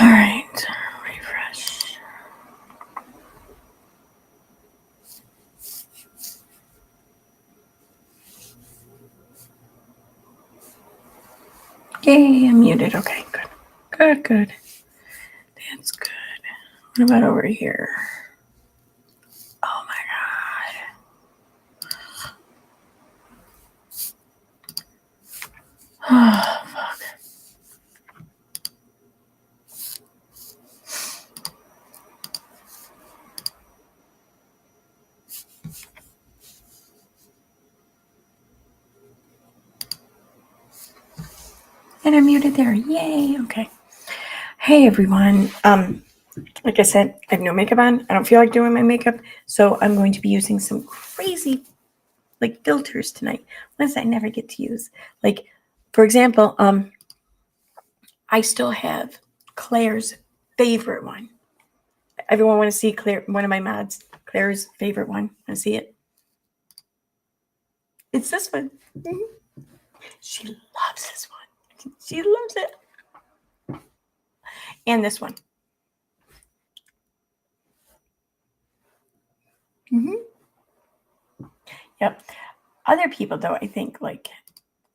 All right, refresh. Yay, I'm muted. Okay, good. Good. That's good. What about over here? Oh my god. Oh, fuck. And I'm muted there. Yay. Okay. Hey everyone. Like I said, I have no makeup on. I don't feel like doing my makeup, so I'm going to be using some crazy like filters tonight. Ones I never get to use. Like, for example, I still have Claire's favorite one. Everyone want to see Claire, one of my mods, Claire's favorite one. Want to see it? It's this one. Mm-hmm. She loves this one. She loves it. And this one. Mm-hmm. Yep. Other people, though, I think like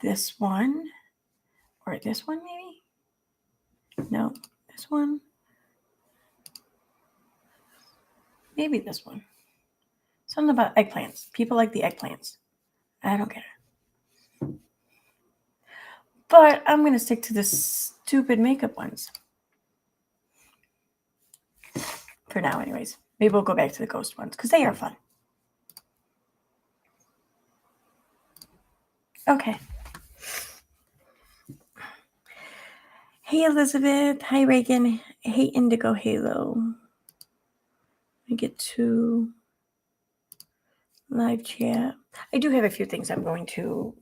this one or this one, maybe. No, this one. Maybe this one. Something about eggplants. People like the eggplants. I don't get it. But I'm going to stick to the stupid makeup ones. For now, anyways. Maybe we'll go back to the ghost ones because they are fun. Okay. Hey, Elizabeth. Hi, Reagan. Hey, Indigo Halo. I get to live chat. I do have a few things I'm going to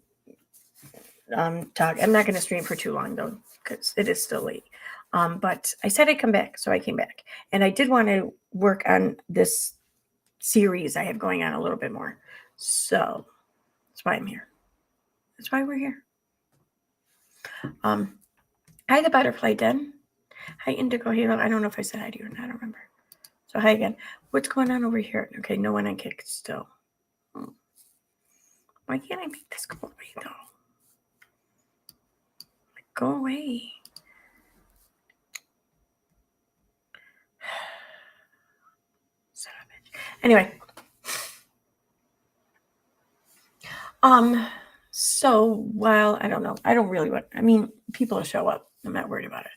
talk. I'm not going to stream for too long, though, because it is still late. But I said I'd come back, so I came back. And I did want to work on this series I have going on a little bit more. So that's why I'm here. That's why we're here. Hi, the Butterfly Den. Hi, Indigo Halo. I don't know if I said hi to you or not. I don't remember. So hi again. What's going on over here? Okay, no one on kick still. Why can't I make this go away, though? Like, go away. Son of a bitch. Anyway. So while I don't know, I don't really want, I mean, people will show up. I'm not worried about it.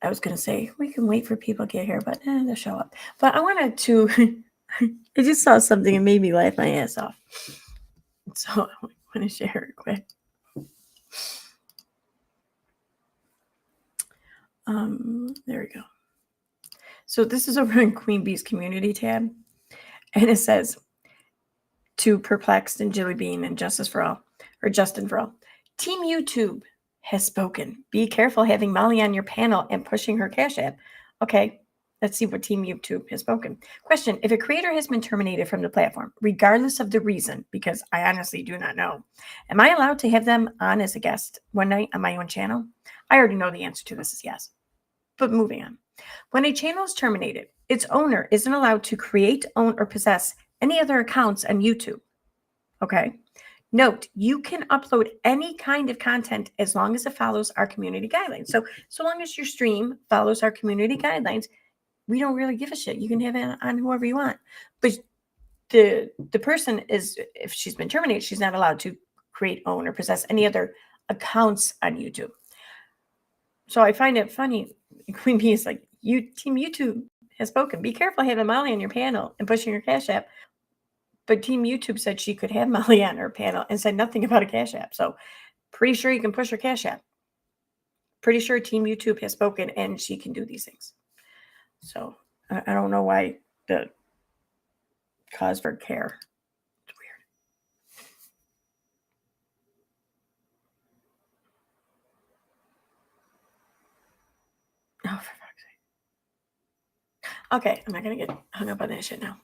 I was going to say, we can wait for people to get here, but they'll show up. But I wanted to, I just saw something and made me laugh my ass off. So I want to share it quick. There we go. So this is over in Queen Bee's community tab. And it says, to Perplexed and Jilly Bean and Justice for All, or Justin for All. Team YouTube has spoken. Be careful having Molly on your panel and pushing her Cash App. Okay, let's see what Team YouTube has spoken. Question: if a creator has been terminated from the platform, regardless of the reason, because I honestly do not know, am I allowed to have them on as a guest one night on my own channel? I already know the answer to this is yes. But moving on. When a channel is terminated, its owner isn't allowed to create, own, or possess any other accounts on YouTube. Okay. Note, you can upload any kind of content as long as it follows our community guidelines. So long as your stream follows our community guidelines, we don't really give a shit. You can have it on whoever you want. But the person is, if she's been terminated, she's not allowed to create, own, or possess any other accounts on YouTube. So I find it funny. Queen Bee is like, Team YouTube has spoken. Be careful having Molly on your panel and pushing your Cash App. But Team YouTube said she could have Molly on her panel and said nothing about a Cash App. So pretty sure you can push her Cash App. Pretty sure Team YouTube has spoken and she can do these things. So I don't know why the cause for care. It's weird. Oh, for fuck's sake. Okay, I'm not going to get hung up on that shit now.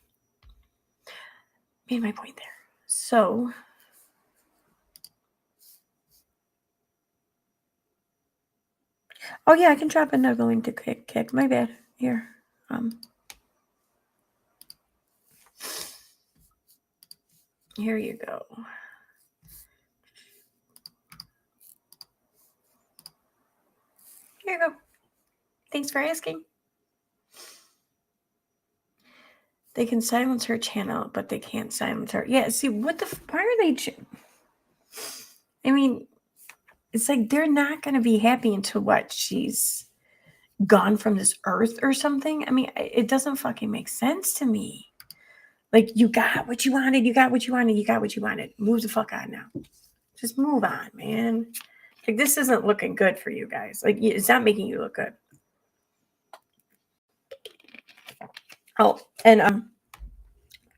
Made my point there. So Oh yeah, I can drop another link to kick. My bad. Here. Here you go. Here you go. Thanks for asking. They can silence her channel, but they can't silence her. Yeah, see, why are they... I mean, it's like they're not going to be happy until what? She's gone from this earth or something? I mean, it doesn't fucking make sense to me. Like, you got what you wanted, you got what you wanted, you got what you wanted. Move the fuck on now. Just move on, man. Like, this isn't looking good for you guys. Like, it's not making you look good. Oh, and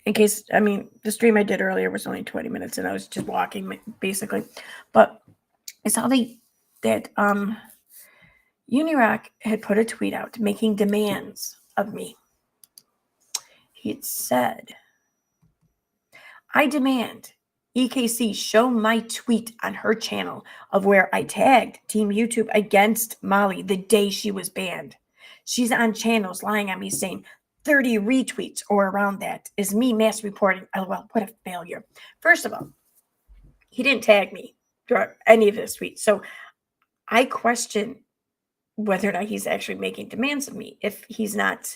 in case, I mean, the stream I did earlier was only 20 minutes and I was just walking basically. But I saw that Unirock had put a tweet out making demands of me. He had said, I demand EKC show my tweet on her channel of where I tagged Team YouTube against Molly the day she was banned. She's on channels lying on me saying 30 retweets or around that is me mass reporting. LOL, what a failure. First of all, he didn't tag me throughout any of his tweets. So I question whether or not he's actually making demands of me if he's not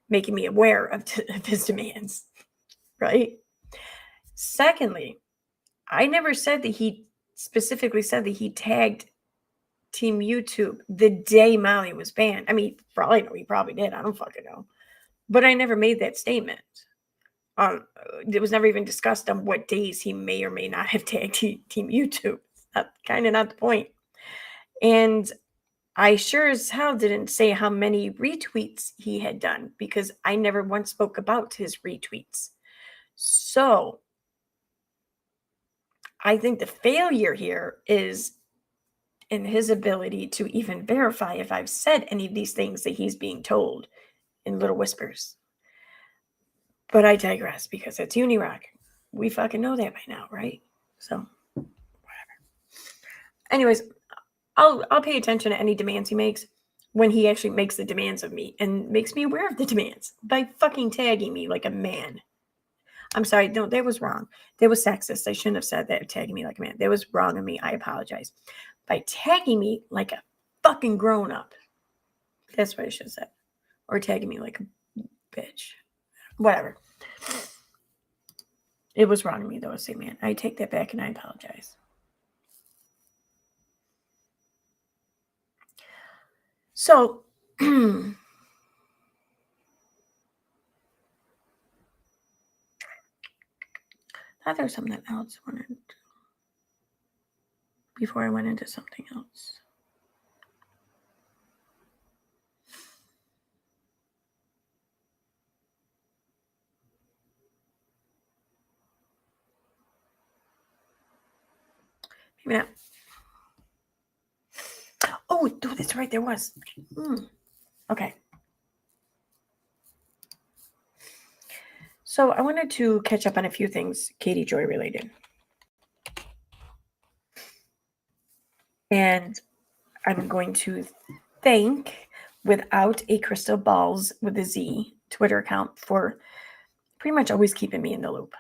making me aware of his demands, right? Secondly, I never said that he specifically said that he tagged Team YouTube the day Molly was banned. I mean, for all I know, he probably did. I don't fucking know. But I never made that statement. It was never even discussed on what days he may or may not have tagged Team YouTube. That's kind of not the point. And I sure as hell didn't say how many retweets he had done because I never once spoke about his retweets. So I think the failure here is in his ability to even verify if I've said any of these things that he's being told in little whispers. But I digress because it's Unirock. We fucking know that by now, right? So, whatever. Anyways, I'll pay attention to any demands he makes when he actually makes the demands of me and makes me aware of the demands by fucking tagging me like a man. I'm sorry, no, that was wrong. That was sexist. I shouldn't have said that, tagging me like a man. That was wrong of me. I apologize. By tagging me like a fucking grown-up. That's what I should have said. Or tagging me like a bitch. Whatever. It was wrong of me, though, to say man. I take that back and I apologize. So, I thought there was something else I wanted before I went into something else. Maybe not. Oh, that's right. There was. Okay. So I wanted to catch up on a few things Katie Joy related. And I'm going to thank Without a Crystal Balls with a Z Twitter account for pretty much always keeping me in the loop.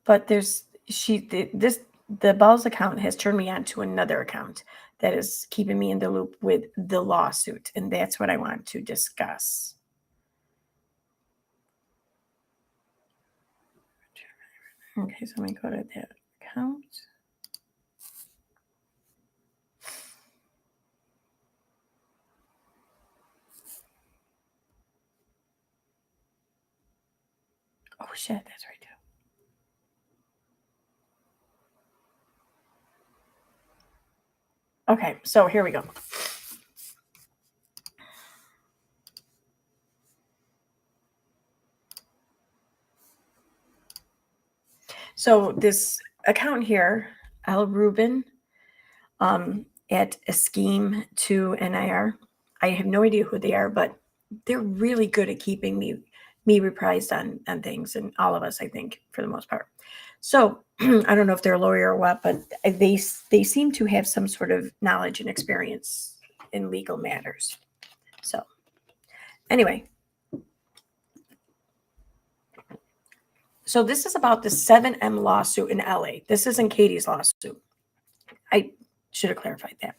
But the Balls account has turned me on to another account that is keeping me in the loop with the lawsuit, and that's what I want to discuss. Okay, so let me go to that account. Oh shit, that's right too. Okay, so here we go. So this account here, Al Rubin, at a scheme to NIR. I have no idea who they are, but they're really good at keeping me me reprised on things, and all of us, I think, for the most part. So I don't know if they're a lawyer or what, but they seem to have some sort of knowledge and experience in legal matters. So anyway, so this is about the 7M lawsuit in LA. This isn't Katie's lawsuit. I should have clarified that.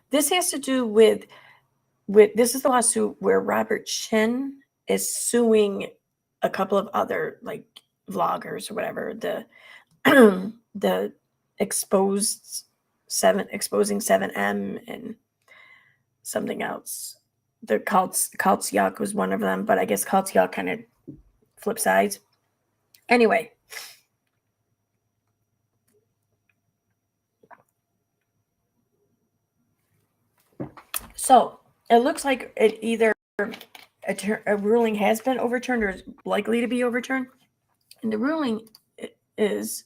This has to do with this is the lawsuit where Robert Chin is suing a couple of other like vloggers or whatever, the the exposing 7M and something else. The Cults Yuck was one of them, but I guess Cults Yuck kind of flip sides. Anyway, so it looks like it either a ruling has been overturned or is likely to be overturned, and the ruling is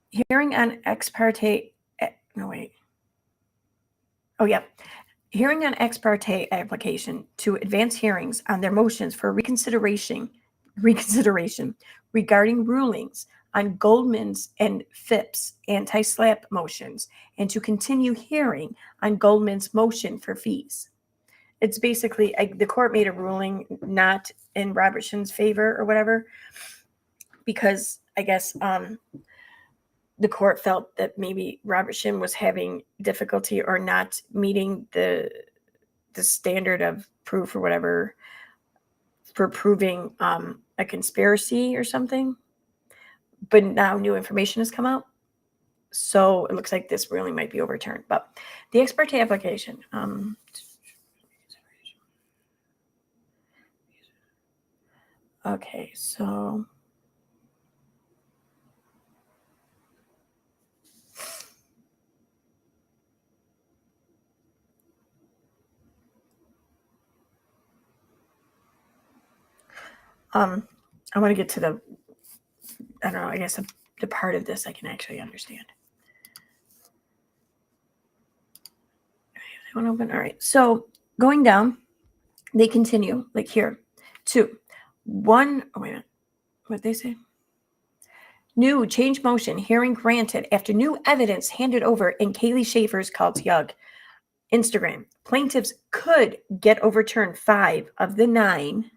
hearing on ex parte. No wait. Oh yeah. Hearing on ex parte application to advance hearings on their motions for reconsideration regarding rulings on Goldman's and Phipps anti-SLAPP motions, and to continue hearing on Goldman's motion for fees. It's basically the court made a ruling not in Robert Shin's favor or whatever, because I guess the court felt that maybe Robert Shin was having difficulty or not meeting the standard of proof or whatever for proving a conspiracy or something. But now new information has come out. So it looks like this ruling might be overturned. But the ex parte application. Okay, so I want to get to the, I don't know, I guess the part of this I can actually understand. I want to open. All right. So going down, they continue like here. 2, 1. Oh, wait a minute. What did they say? New change motion hearing granted after new evidence handed over in Kaylee Schaefer's Cults Yuck Instagram. Plaintiffs could get overturned 5 of the 9.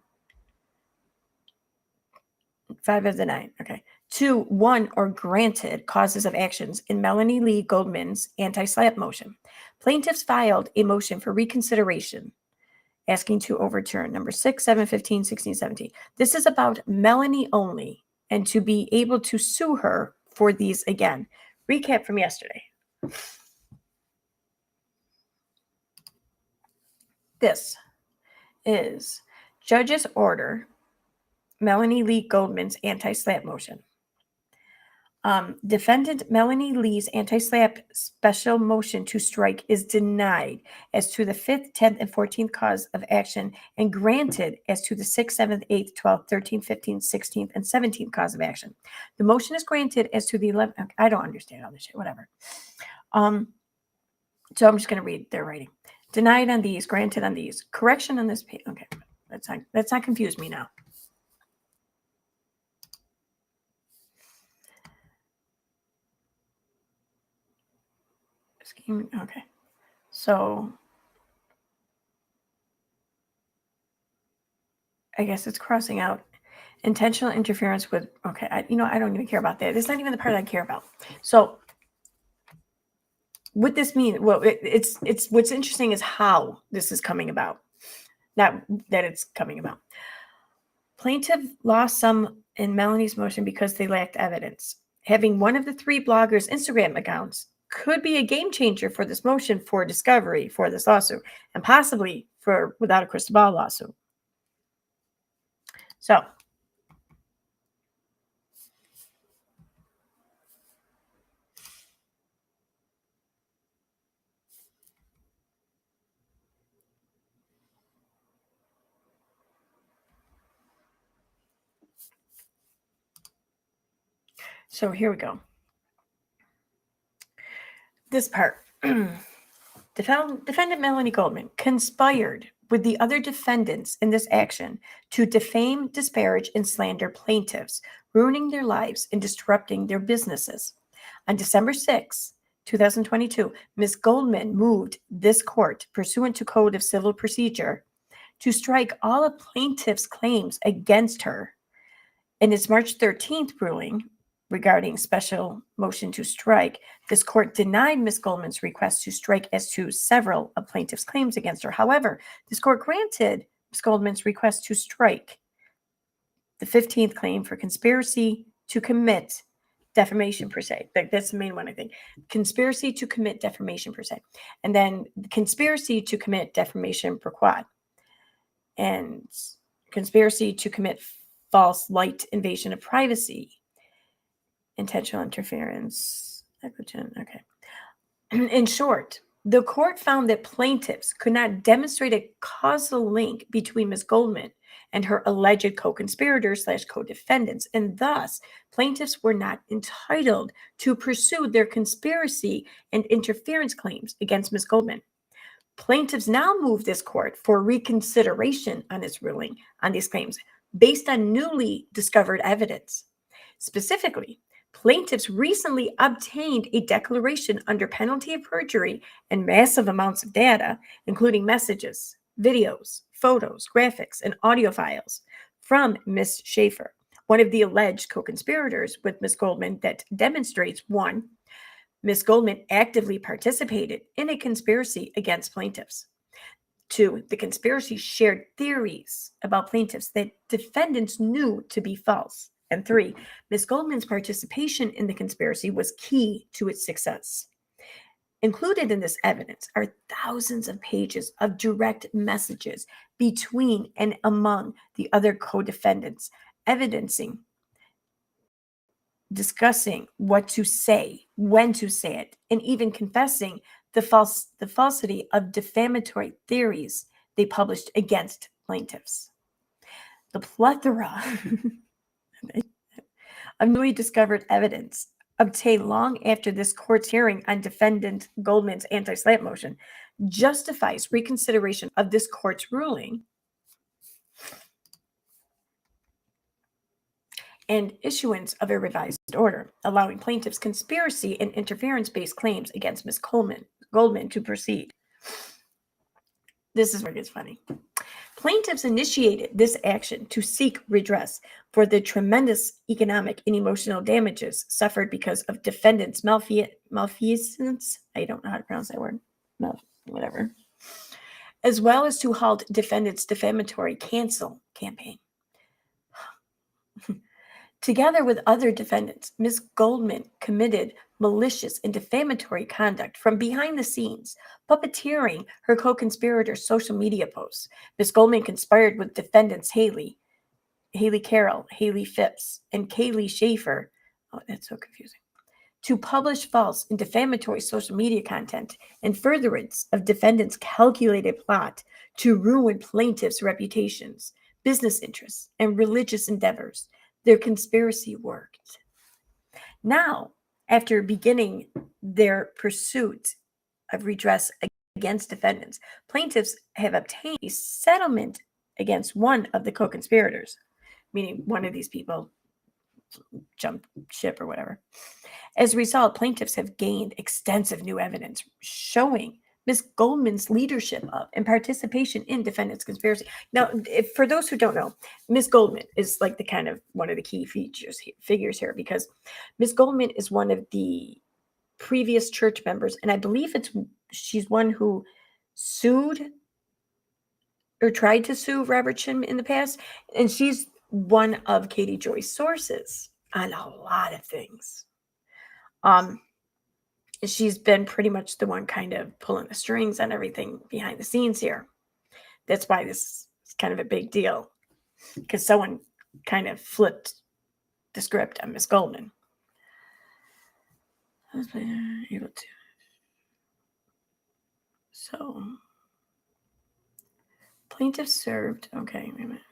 5 of the 9. Okay. 2, 1, or granted causes of actions in Melanie Lee Goldman's anti-SLAPP motion. Plaintiffs filed a motion for reconsideration asking to overturn number 6, 7, 15, 16, 17. This is about Melanie only, and to be able to sue her for these again. Recap from yesterday. This is judge's order, Melanie Lee Goldman's anti-SLAPP motion. Defendant Melanie Lee's anti-SLAPP special motion to strike is denied as to the 5th, 10th, and 14th cause of action, and granted as to the 6th, 7th, 8th, 12th, 13th, 15th, 16th, and 17th cause of action. The motion is granted as to the 11th. I don't understand all this shit, whatever. So I'm just going to read their writing. Denied on these, granted on these. Correction on this page. Okay, let's not confuse me now. Okay, so I guess it's crossing out intentional interference with. Okay, I don't even care about that. It's not even the part I care about. So what this means? Well, it's what's interesting is how this is coming about. Not that it's coming about. Plaintiff lost some in Melanie's motion because they lacked evidence. Having one of the 3 bloggers' Instagram accounts could be a game changer for this motion for discovery for this lawsuit, and possibly for without a crystal ball lawsuit. So here we go. This part. Defendant Melanie Goldman conspired with the other defendants in this action to defame, disparage, and slander plaintiffs, ruining their lives and disrupting their businesses. On December 6, 2022, Ms. Goldman moved this court, pursuant to Code of Civil Procedure, to strike all of plaintiffs' claims against her. In its March 13th ruling regarding special motion to strike, this court denied Ms. Goldman's request to strike as to several of plaintiffs' claims against her. However, this court granted Ms. Goldman's request to strike the 15th claim for conspiracy to commit defamation per se. That's the main one, I think. Conspiracy to commit defamation per se. And then conspiracy to commit defamation per quad. And conspiracy to commit false light invasion of privacy, intentional interference, okay. In short, the court found that plaintiffs could not demonstrate a causal link between Ms. Goldman and her alleged co-conspirators / co-defendants, and thus plaintiffs were not entitled to pursue their conspiracy and interference claims against Ms. Goldman. Plaintiffs now move this court for reconsideration on its ruling on these claims based on newly discovered evidence. Specifically, plaintiffs recently obtained a declaration under penalty of perjury and massive amounts of data, including messages, videos, photos, graphics, and audio files from Ms. Schaefer, one of the alleged co-conspirators with Ms. Goldman, that demonstrates: 1, Ms. Goldman actively participated in a conspiracy against plaintiffs. 2, the conspiracy shared theories about plaintiffs that defendants knew to be false. And 3, Ms. Goldman's participation in the conspiracy was key to its success. Included in this evidence are thousands of pages of direct messages between and among the other co-defendants, evidencing, discussing what to say, when to say it, and even confessing the falsity of defamatory theories they published against plaintiffs. The plethora of newly discovered evidence obtained long after this court's hearing on defendant Goldman's anti-SLAPP motion justifies reconsideration of this court's ruling and issuance of a revised order, allowing plaintiffs' conspiracy and interference-based claims against Ms. Goldman to proceed. This is where it gets funny. Plaintiffs initiated this action to seek redress for the tremendous economic and emotional damages suffered because of defendants' malfeasance. I don't know how to pronounce that word. Whatever. As well as to halt defendants' defamatory cancel campaign. Together with other defendants, Ms. Goldman committed malicious and defamatory conduct from behind the scenes, puppeteering her co-conspirators' social media posts. Ms. Goldman conspired with defendants Haley Carroll, Haley Phipps, and Kaylee Schaefer. Oh, that's so confusing. To publish false and defamatory social media content in furtherance of defendants' calculated plot to ruin plaintiffs' reputations, business interests, and religious endeavors. Their conspiracy worked. Now, after beginning their pursuit of redress against defendants, plaintiffs have obtained a settlement against one of the co-conspirators, meaning one of these people jumped ship or whatever. As a result, plaintiffs have gained extensive new evidence showing Ms. Goldman's leadership of and participation in defendants' conspiracy. Now, for those who don't know, Ms. Goldman is like the kind of one of the key figures here, because Ms. Goldman is one of the previous church members, and I believe she's one who sued or tried to sue Robert Shin in the past, and she's one of Katie Joy's sources on a lot of things. She's been pretty much the one kind of pulling the strings on everything behind the scenes here. That's why this is kind of a big deal, because someone kind of flipped the script on Miss Goldman. I was able to. So, plaintiff served. Okay, wait a minute.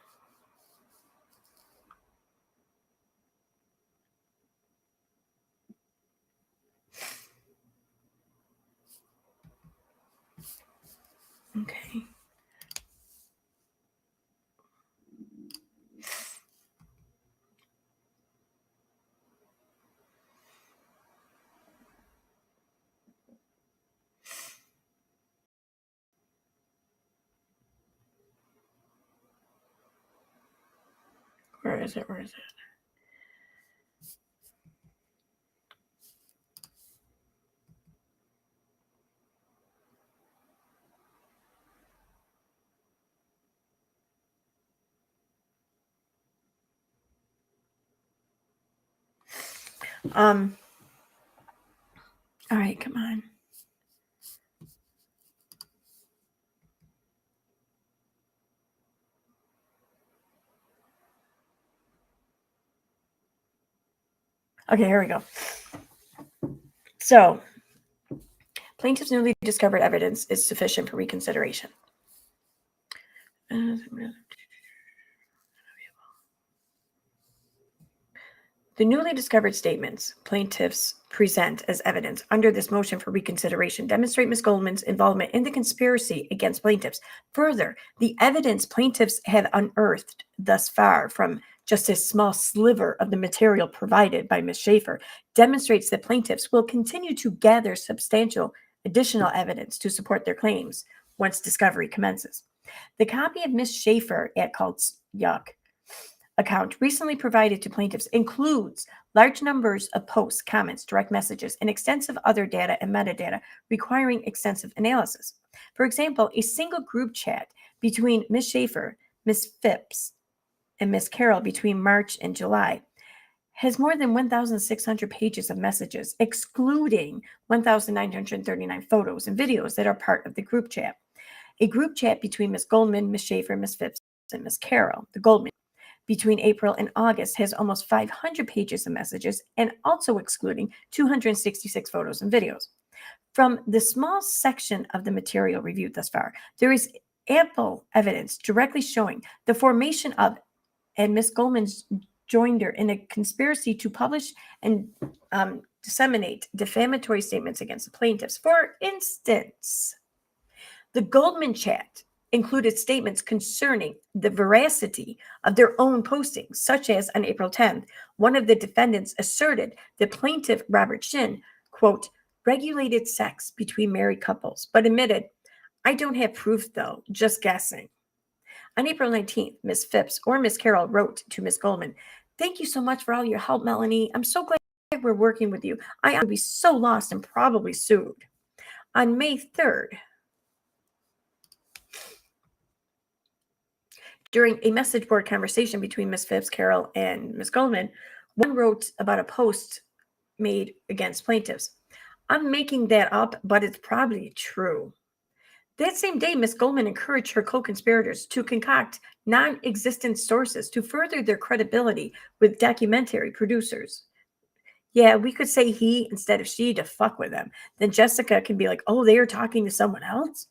Okay. Where is it? Where is it? All right, come on. Okay, here we go. So, plaintiff's newly discovered evidence is sufficient for reconsideration. The newly discovered statements plaintiffs present as evidence under this motion for reconsideration demonstrate Ms. Goldman's involvement in the conspiracy against plaintiffs. Further, the evidence plaintiffs have unearthed thus far from just a small sliver of the material provided by Ms. Schaefer demonstrates that plaintiffs will continue to gather substantial additional evidence to support their claims once discovery commences. The copy of Ms. Schaefer at Cult's Yuck account recently provided to plaintiffs includes large numbers of posts, comments, direct messages, and extensive other data and metadata requiring extensive analysis. For example, a single group chat between Ms. Schaefer, Ms. Phipps, and Ms. Carroll between March and July has more than 1,600 pages of messages, excluding 1,939 photos and videos that are part of the group chat. A group chat between Ms. Goldman, Ms. Schaefer, Ms. Phipps, and Ms. Carroll, the Goldman, between April and August has almost 500 pages of messages and also excluding 266 photos and videos. From the small section of the material reviewed thus far, there is ample evidence directly showing the formation of and Ms. Goldman's joinder in a conspiracy to publish and disseminate defamatory statements against the plaintiffs. For instance, the Goldman chat included statements concerning the veracity of their own postings, such as on April 10th, one of the defendants asserted that plaintiff Robert Shin, quote, regulated sex between married couples, but admitted, I don't have proof though, just guessing. On April 19th, Ms. Phipps or Ms. Carroll wrote to Ms. Goldman, thank you so much for all your help, Melanie. I'm so glad we're working with you. I would be so lost and probably sued. On May 3rd, during a message board conversation between Ms. Phipps, Carroll, and Ms. Goldman, one wrote about a post made against plaintiffs. I'm making that up, but it's probably true. That same day, Ms. Goldman encouraged her co-conspirators to concoct non-existent sources to further their credibility with documentary producers. Yeah, we could say he instead of she to fuck with them. Then Jessica can be like, oh, they are talking to someone else?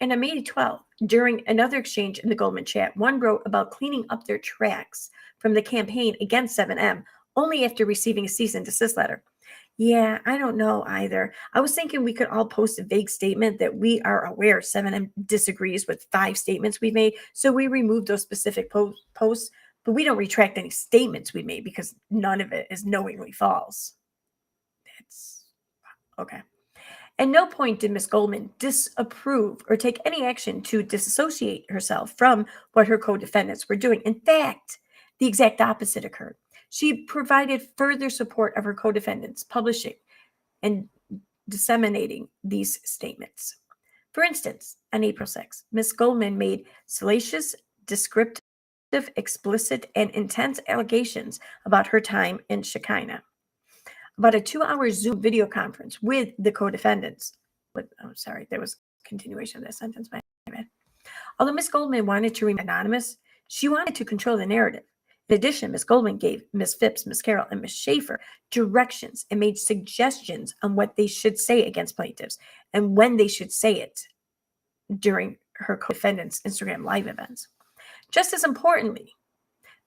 And on May 12th, during another exchange in the Goldman chat, one wrote about cleaning up their tracks from the campaign against 7M only after receiving a cease and desist letter. Yeah, I don't know either. I was thinking we could all post a vague statement that we are aware 7M disagrees with 5 statements we made, so we removed those specific posts, but we don't retract any statements we made because none of it is knowingly false. That's okay. At no point did Miss Goldman disapprove or take any action to disassociate herself from what her co-defendants were doing. In fact, the exact opposite occurred. She provided further support of her co-defendants, publishing and disseminating these statements. For instance, on April 6th, Miss Goldman made salacious, descriptive, explicit, and intense allegations about her time in Shekinah. About a 2-hour Zoom video conference with the co-defendants. There was continuation of that sentence. My bad. Although Ms. Goldman wanted to remain anonymous, she wanted to control the narrative. In addition, Ms. Goldman gave Ms. Phipps, Ms. Carroll, and Ms. Schaefer directions and made suggestions on what they should say against plaintiffs and when they should say it during her co-defendants' Instagram live events. Just as importantly,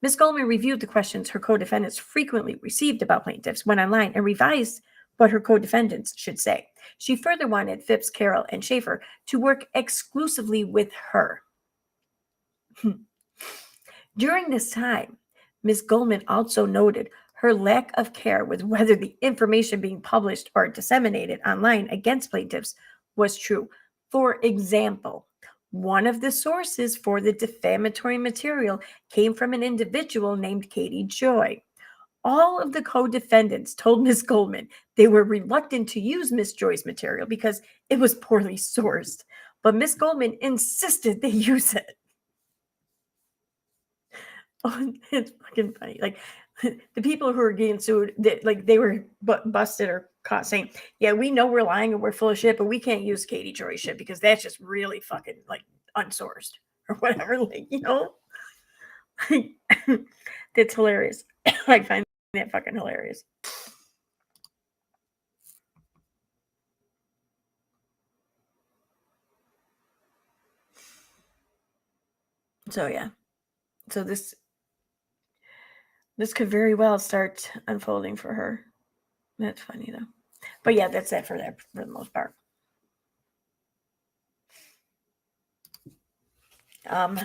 Ms. Goldman reviewed the questions her co-defendants frequently received about plaintiffs, went online, and revised what her co-defendants should say. She further wanted Phipps, Carroll, and Schaefer to work exclusively with her. During this time, Ms. Goldman also noted her lack of care with whether the information being published or disseminated online against plaintiffs was true. For example, One of the sources for the defamatory material came from an individual named Katie Joy. All of the co-defendants told Ms. Goldman they were reluctant to use Ms. Joy's material because it was poorly sourced, but Ms. Goldman insisted they use it. Oh, it's fucking funny. Like the people who are getting sued, they were busted or caught saying, "Yeah, we know we're lying and we're full of shit, but we can't use Katie Joy shit because that's just really fucking like unsourced or whatever." Like, that's hilarious. I find that fucking hilarious. So yeah, so this could very well start unfolding for her. That's funny though. But yeah, that's it for that for the most part. And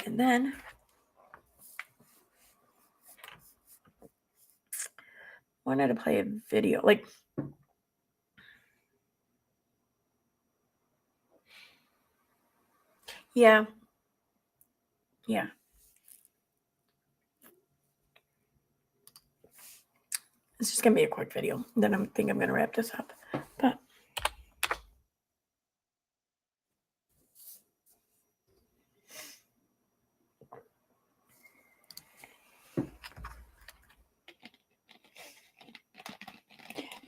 then wanted to play a video. Like, yeah. Yeah. It's just gonna be a quick video. Then I think I'm gonna wrap this up. But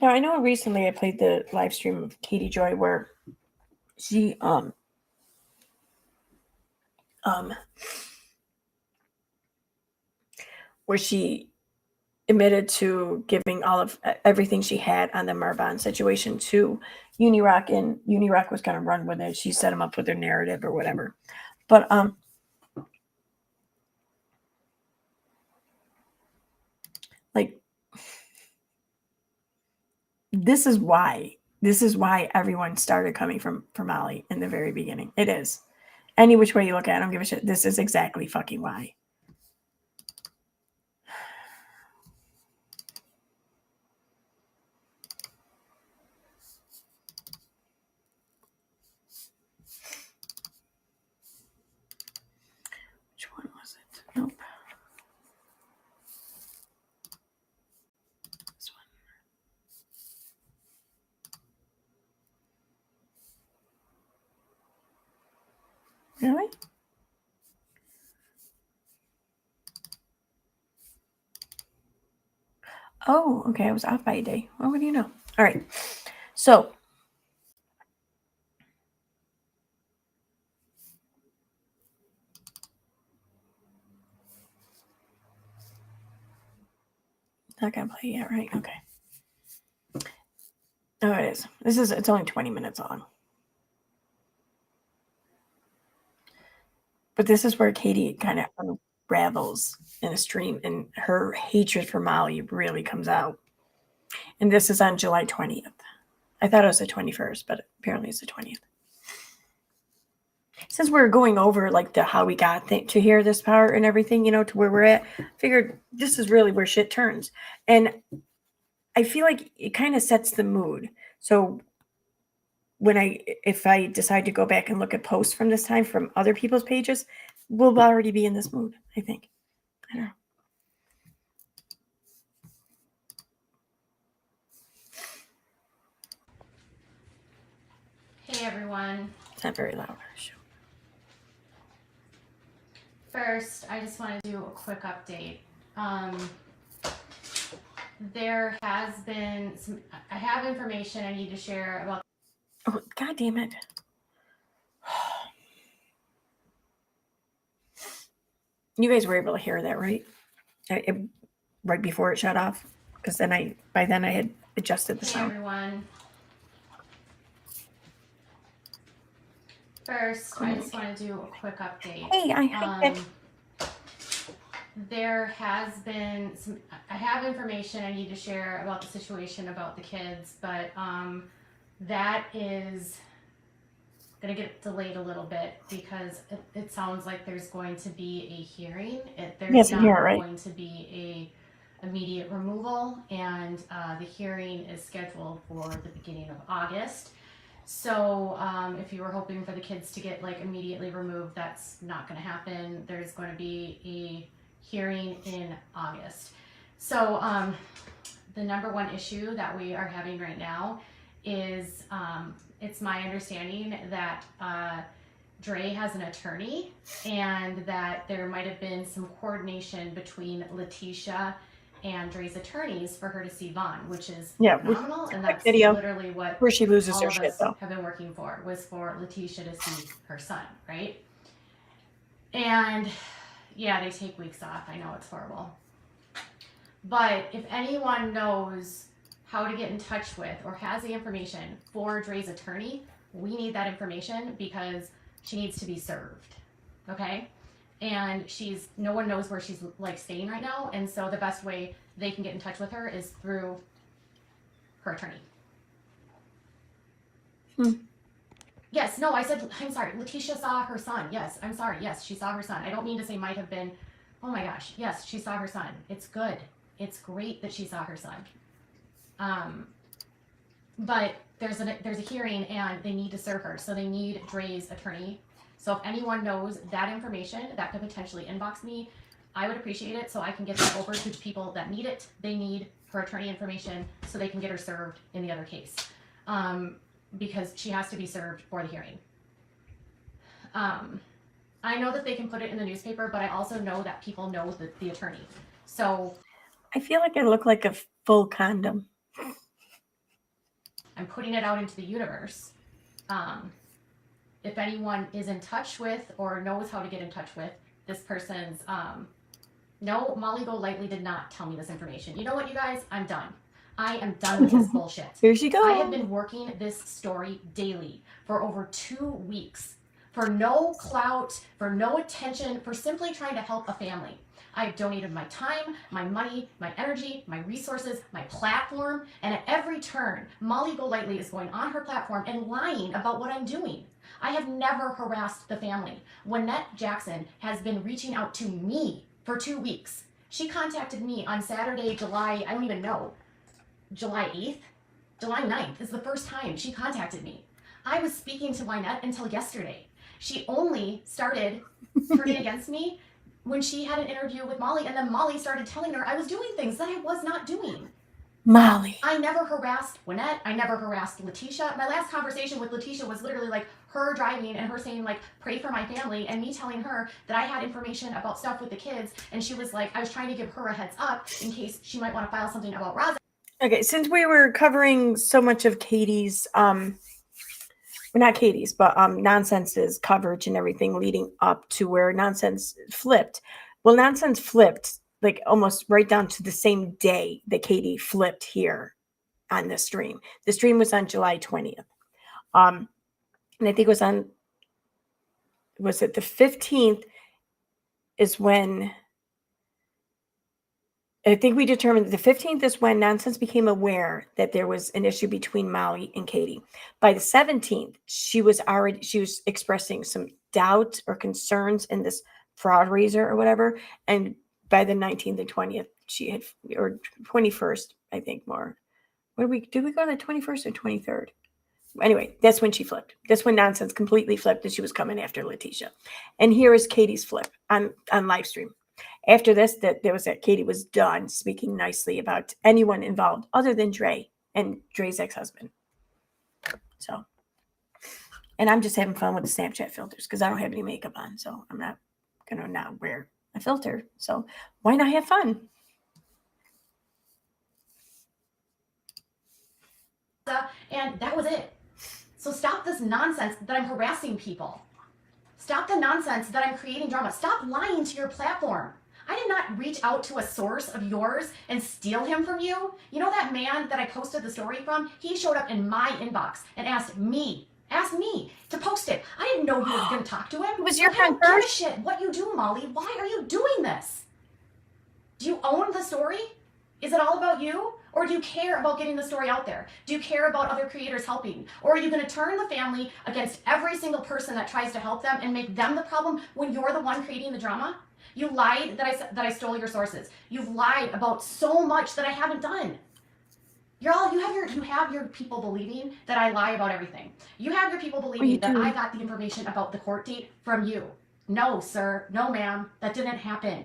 now I know recently I played the live stream of Katie Joy where she where she admitted to giving all of everything she had on the Marbon situation to Unirock, and Unirock was going to run with it. She set him up with their narrative or whatever. But like this is why everyone started coming from Molly in the very beginning. It is. Any which way you look at it, I don't give a shit. This is exactly fucking why. Which one was it? Nope. This one. Really? Oh, okay. I was off by a day. Well, what do you know? All right. So not gonna play yet, right? Okay. Oh, it is. It's only 20 minutes long. But this is where Katie kind of unravels in a stream, and her hatred for Molly really comes out. And this is on July 20th. I thought it was the 21st, but apparently it's the 20th. Since we're going over like the how we got to hear this part and everything, to where we're at, figured this is really where shit turns. And I feel like it kind of sets the mood. So if I decide to go back and look at posts from this time from other people's pages, we'll already be in this mood, I think. I don't know. Hey everyone. It's not very loud. First, I just want to do a quick update. There has been I have information I need to share about. Oh, God damn it. You guys were able to hear that, right? Right before it shut off? Because by then I had adjusted the sound. Hey everyone. First, I just want to do a quick update. Hey, I heard there has been I have information I need to share about the situation about the kids, but that is going to get delayed a little bit because it sounds like there's going to be a hearing. There's not going to be a immediate removal, and the hearing is scheduled for the beginning of August. So if you were hoping for the kids to get like immediately removed, that's not going to happen. There's going to be a hearing in August. So the number one issue that we are having right now is it's my understanding that Dre has an attorney and that there might have been some coordination between Letitia and Dre's attorneys for her to see Vaughn, which is phenomenal. And that's video literally what where she loses all her of shit, us though. have been working for, was for Letitia to see her son, right? And yeah, they take weeks off. I know it's horrible. But if anyone knows how to get in touch with or has the information for Dre's attorney, we need that information because she needs to be served. Okay? And no one knows where she's like staying right now, and so the best way they can get in touch with her is through her attorney. Yes, no, I said, I'm sorry, Letitia saw her son. Yes, I'm sorry. Yes, she saw her son. I don't mean to say might have been. Oh my gosh, yes, she saw her son. It's good. It's great that she saw her son. But there's a hearing and they need to serve her, so they need Dre's attorney. So if anyone knows that information that could potentially inbox me, I would appreciate it so I can get that over to the people that need it. They need her attorney information so they can get her served in the other case, because she has to be served for the hearing. I know that they can put it in the newspaper, but I also know that people know the attorney. So I feel like I look like a full condom. I'm putting it out into the universe. If anyone is in touch with or knows how to get in touch with this person's, no, Molly Golightly did not tell me this information. You know what, you guys? I'm done. I am done with this bullshit. Here she goes. I have been working this story daily for over 2 weeks for no clout, for no attention, for simply trying to help a family. I have donated my time, my money, my energy, my resources, my platform, and at every turn, Molly Golightly is going on her platform and lying about what I'm doing. I have never harassed the family. Wynette Jackson has been reaching out to me for 2 weeks. She contacted me on Saturday, July 8th? July 9th is the first time she contacted me. I was speaking to Wynette until yesterday. She only started turning against me when she had an interview with Molly, and then Molly started telling her I was doing things that I was not doing. Molly. I never harassed Wynette. I never harassed Letitia. My last conversation with Letitia was literally like her driving and her saying like, pray for my family, and me telling her that I had information about stuff with the kids, and she was like, I was trying to give her a heads up in case she might want to file something about Roz. Okay, since we were covering so much of Katie's, not Katie's, but Nonsense's coverage and everything leading up to where Nonsense flipped. Well, Nonsense flipped like almost right down to the same day that Katie flipped here on the stream. The stream was on July 20th. And I think it was it the 15th is when, I think we determined that the 15th is when Nonsense became aware that there was an issue between Molly and Katie. By the 17th, she was expressing some doubt or concerns in this fraud raiser or whatever. And by the 19th and 20th, she had, or 21st, I think more. Did we go to the 21st or 23rd? Anyway, that's when she flipped. That's when Nonsense completely flipped and she was coming after Letitia. And here is Katie's flip on live stream. After this, Katie was done speaking nicely about anyone involved other than Dre and Dre's ex-husband. So, and I'm just having fun with the Snapchat filters because I don't have any makeup on, so I'm not gonna not wear a filter. So why not have fun? And that was it. So stop this nonsense that I'm harassing people. Stop the nonsense that I'm creating drama. Stop lying to your platform. I did not reach out to a source of yours and steal him from you. You know that man that I posted the story from? He showed up in my inbox and asked me to post it. I didn't know you were going to talk to him. It was your friend first. I don't first. give a shit what you do, Molly. Why are you doing this? Do you own the story? Is it all about you? Or do you care about getting the story out there? Do you care about other creators helping? Or are you going to turn the family against every single person that tries to help them and make them the problem when you're the one creating the drama? You lied that I stole your sources. You've lied about so much that I haven't done. You have your people believing that I lie about everything. You have your people believing that I got the information about the court date from you. No, sir. No, ma'am. That didn't happen.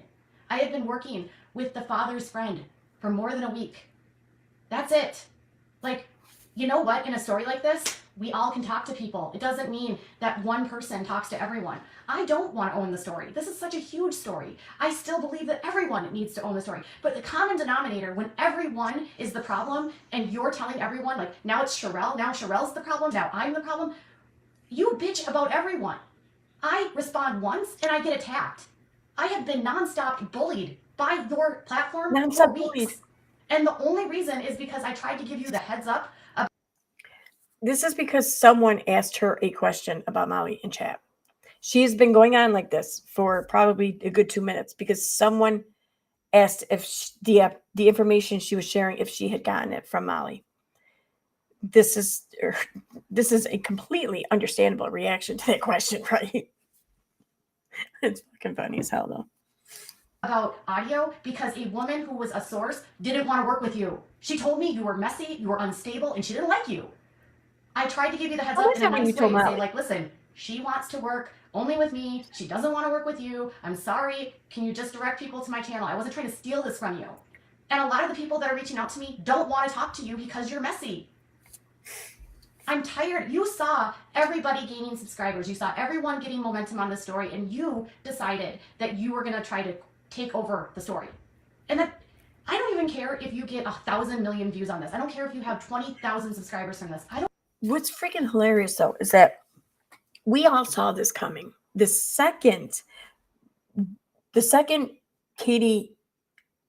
I have been working with the father's friend for more than a week. That's it. Like, you know what? In a story like this, we all can talk to people. It doesn't mean that one person talks to everyone. I don't want to own the story. This is such a huge story. I still believe that everyone needs to own the story. But the common denominator, when everyone is the problem and you're telling everyone, like, now it's Sherelle, now Sherelle's the problem, now I'm the problem, you bitch about everyone. I respond once and I get attacked. I have been nonstop bullied by your platform for weeks. And the only reason is because I tried to give you the heads up. This is because someone asked her a question about Molly in chat. She's been going on like this for probably a good 2 minutes because someone asked if the information she was sharing, if she had gotten it from Molly. This is a completely understandable reaction to that question, right? It's fucking funny as hell, though. About audio because a woman who was a source didn't want to work with you. She told me you were messy, you were unstable, and she didn't like you. I tried to give you the heads up in a nice way and say, like, listen, she wants to work only with me. She doesn't want to work with you. I'm sorry. Can you just direct people to my channel? I wasn't trying to steal this from you. And a lot of the people that are reaching out to me don't want to talk to you because you're messy. I'm tired. You saw everybody gaining subscribers. You saw everyone getting momentum on the story, and you decided that you were going to try to take over the story. And that I don't even care if you get 1,000 million views on this. I don't care if you have 20,000 subscribers from this. What's freaking hilarious, though, is that we all saw this coming. The second Katie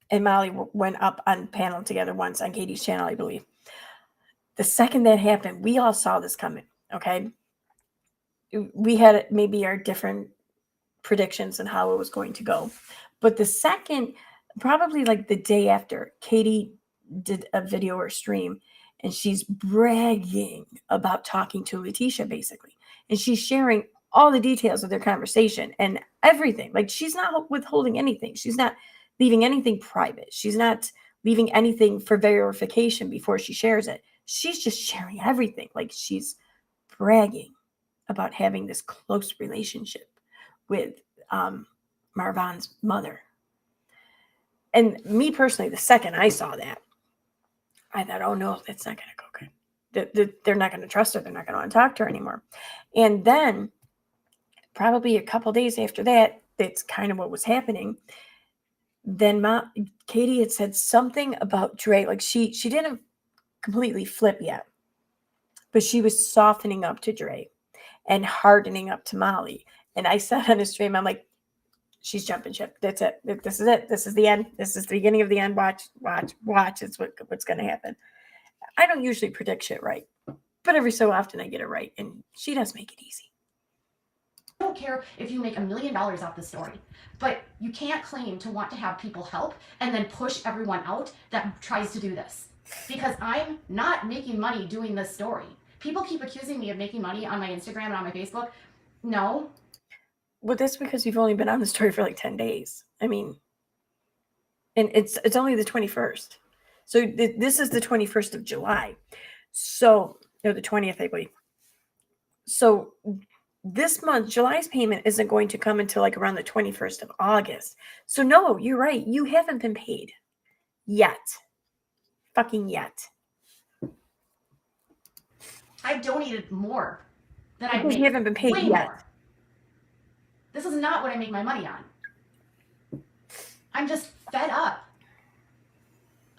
and Molly went up on panel together once on Katie's channel, I believe. The second that happened, we all saw this coming, okay? We had maybe our different predictions and how it was going to go. But the second, probably like the day after, Katie did a video or stream, and she's bragging about talking to Letitia, basically. And she's sharing all the details of their conversation and everything. Like, she's not withholding anything. She's not leaving anything private. She's not leaving anything for verification before she shares it. She's just sharing everything. Like, she's bragging about having this close relationship with Marvan's mother. And me personally, the second I saw that, I thought, oh no, that's not going to go good. They're not going to trust her. They're not going to want to talk to her anymore. And then probably a couple days after that, that's kind of what was happening. Then Katie had said something about Dre. Like, she didn't completely flip yet, but she was softening up to Dre and hardening up to Molly. And I said on a stream, I'm like, she's jumping ship. That's it. This is it. This is the end. This is the beginning of the end. Watch. It's what's going to happen. I don't usually predict shit right, but every so often I get it right, and she does make it easy. I don't care if you make $1 million off the story, but you can't claim to want to have people help and then push everyone out that tries to do this. Because I'm not making money doing this story. People keep accusing me of making money on my Instagram and on my Facebook. No. Well, that's because you've only been on the story for like 10 days. I mean, and it's only the 21st. So this is the 21st of July. So, no, the 20th, I believe. So this month, July's payment isn't going to come until like around the 21st of August. So no, you're right. You haven't been paid yet. Fucking yet. I've donated more than I've made. You haven't been paid yet. More. This is not what I make my money on. I'm just fed up.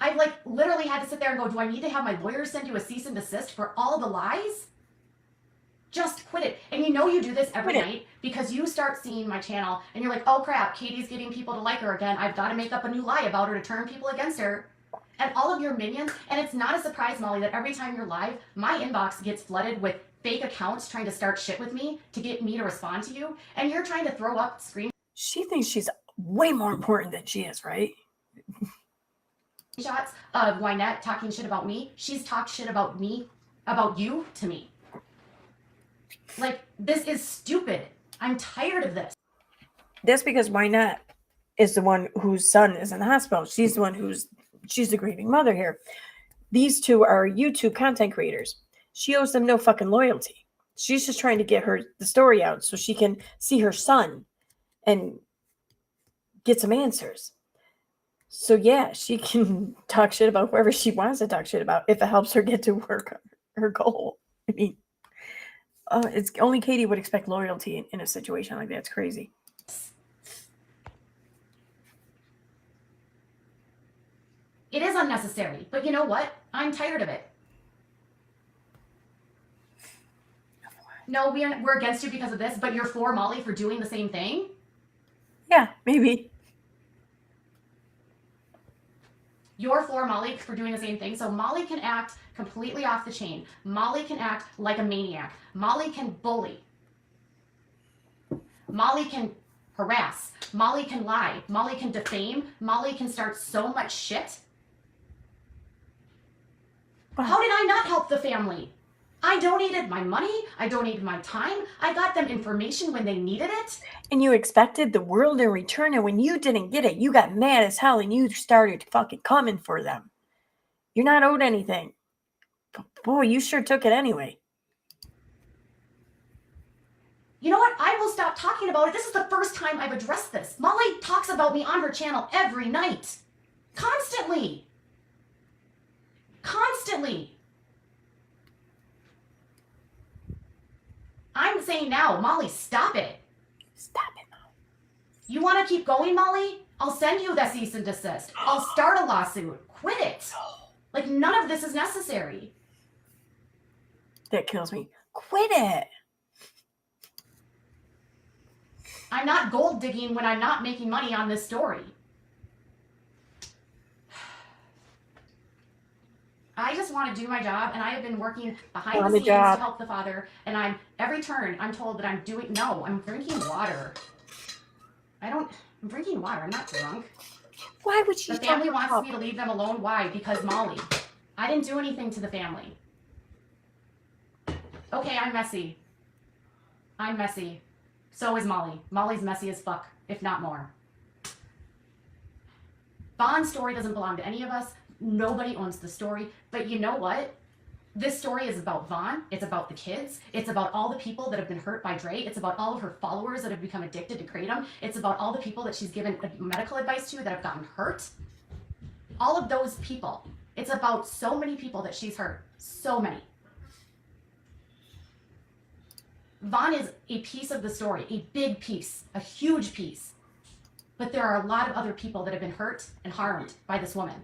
I've like literally had to sit there and go, do I need to have my lawyer send you a cease and desist for all the lies? Just quit it. And you know you do this every night because you start seeing my channel and you're like, oh crap, Katie's getting people to like her again. I've got to make up a new lie about her to turn people against her. And all of your minions, and it's not a surprise, Molly, that every time you're live, my inbox gets flooded with fake accounts trying to start shit with me to get me to respond to you. And you're trying to throw up screenshots. She thinks she's way more important than she is, right? Shots of Wynette talking shit about me. She's talked shit about me, about you to me. Like, this is stupid. I'm tired of this. That's because Wynette is the one whose son is in the hospital. She's the one she's the grieving mother here. These two are YouTube content creators. She owes them no fucking loyalty. She's just trying to get the story out so she can see her son and get some answers. So yeah, she can talk shit about whoever she wants to talk shit about if it helps her get to her goal. I mean, it's only Katie would expect loyalty in a situation like that. It's crazy. It is unnecessary, but you know what? I'm tired of it. No, we're against you because of this, but you're for Molly for doing the same thing? Yeah, maybe. You're for Molly for doing the same thing, so Molly can act completely off the chain. Molly can act like a maniac. Molly can bully. Molly can harass. Molly can lie. Molly can defame. Molly can start so much shit. How did I not help the family? I donated my money. I donated my time. I got them information when they needed it. And you expected the world in return, and when you didn't get it, you got mad as hell and you started fucking coming for them. You're not owed anything. But boy, you sure took it anyway. You know what? I will stop talking about it. This is the first time I've addressed this. Molly talks about me on her channel every night. Constantly. Constantly. I'm saying now, Molly, stop it. Stop it, Mom. You want to keep going, Molly? I'll send you the cease and desist. I'll start a lawsuit. Quit it. Like, none of this is necessary. That kills me. Quit it. I'm not gold digging when I'm not making money on this story. I just want to do my job, and I have been working behind the scenes to help the father, and every turn I'm told that I'm drinking water. I'm drinking water, I'm not drunk. Why would she? The family wants me to leave them alone. Why? Because Molly. I didn't do anything to the family. Okay, I'm messy. I'm messy. So is Molly. Molly's messy as fuck, if not more. Vaughn's story doesn't belong to any of us. Nobody owns the story. But you know what? This story is about Vaughn. It's about the kids. It's about all the people that have been hurt by Dre. It's about all of her followers that have become addicted to Kratom. It's about all the people that she's given medical advice to that have gotten hurt. All of those people. It's about so many people that she's hurt. So many. Vaughn is a piece of the story, a big piece, a huge piece. But there are a lot of other people that have been hurt and harmed by this woman.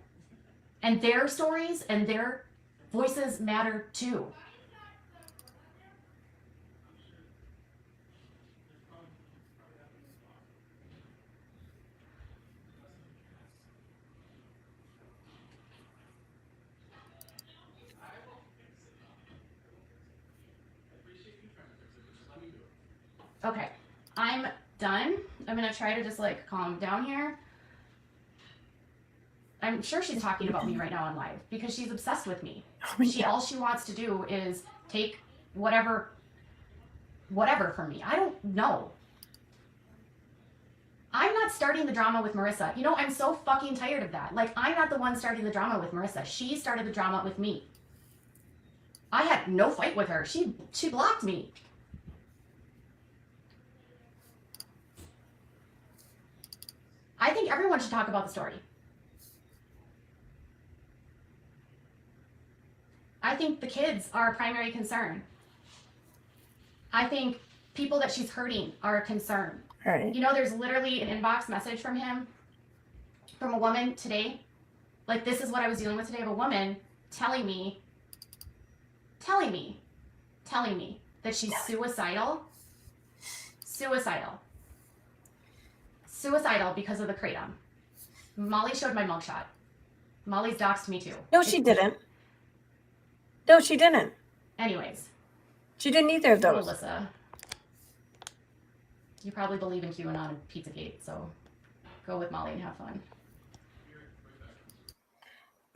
And their stories and their voices matter too. Okay, I'm done. I'm gonna try to just like calm down here. I'm sure she's talking about me right now on live because she's obsessed with me. All she wants to do is take whatever from me. I don't know. I'm not starting the drama with Marissa. You know, I'm so fucking tired of that. Like, I'm not the one starting the drama with Marissa. She started the drama with me. I had no fight with her. She blocked me. I think everyone should talk about the story. I think the kids are a primary concern. I think people that she's hurting are a concern. Right. You know, there's literally an inbox message from him, from a woman today. Like, this is what I was dealing with today, of a woman telling me that she's suicidal. Suicidal because of the kratom. Molly showed my mugshot. Molly's doxed me too. No, she didn't. No, she didn't. Anyways. She didn't either of those. Alyssa. You probably believe in QAnon and Pizzagate, so go with Molly and have fun.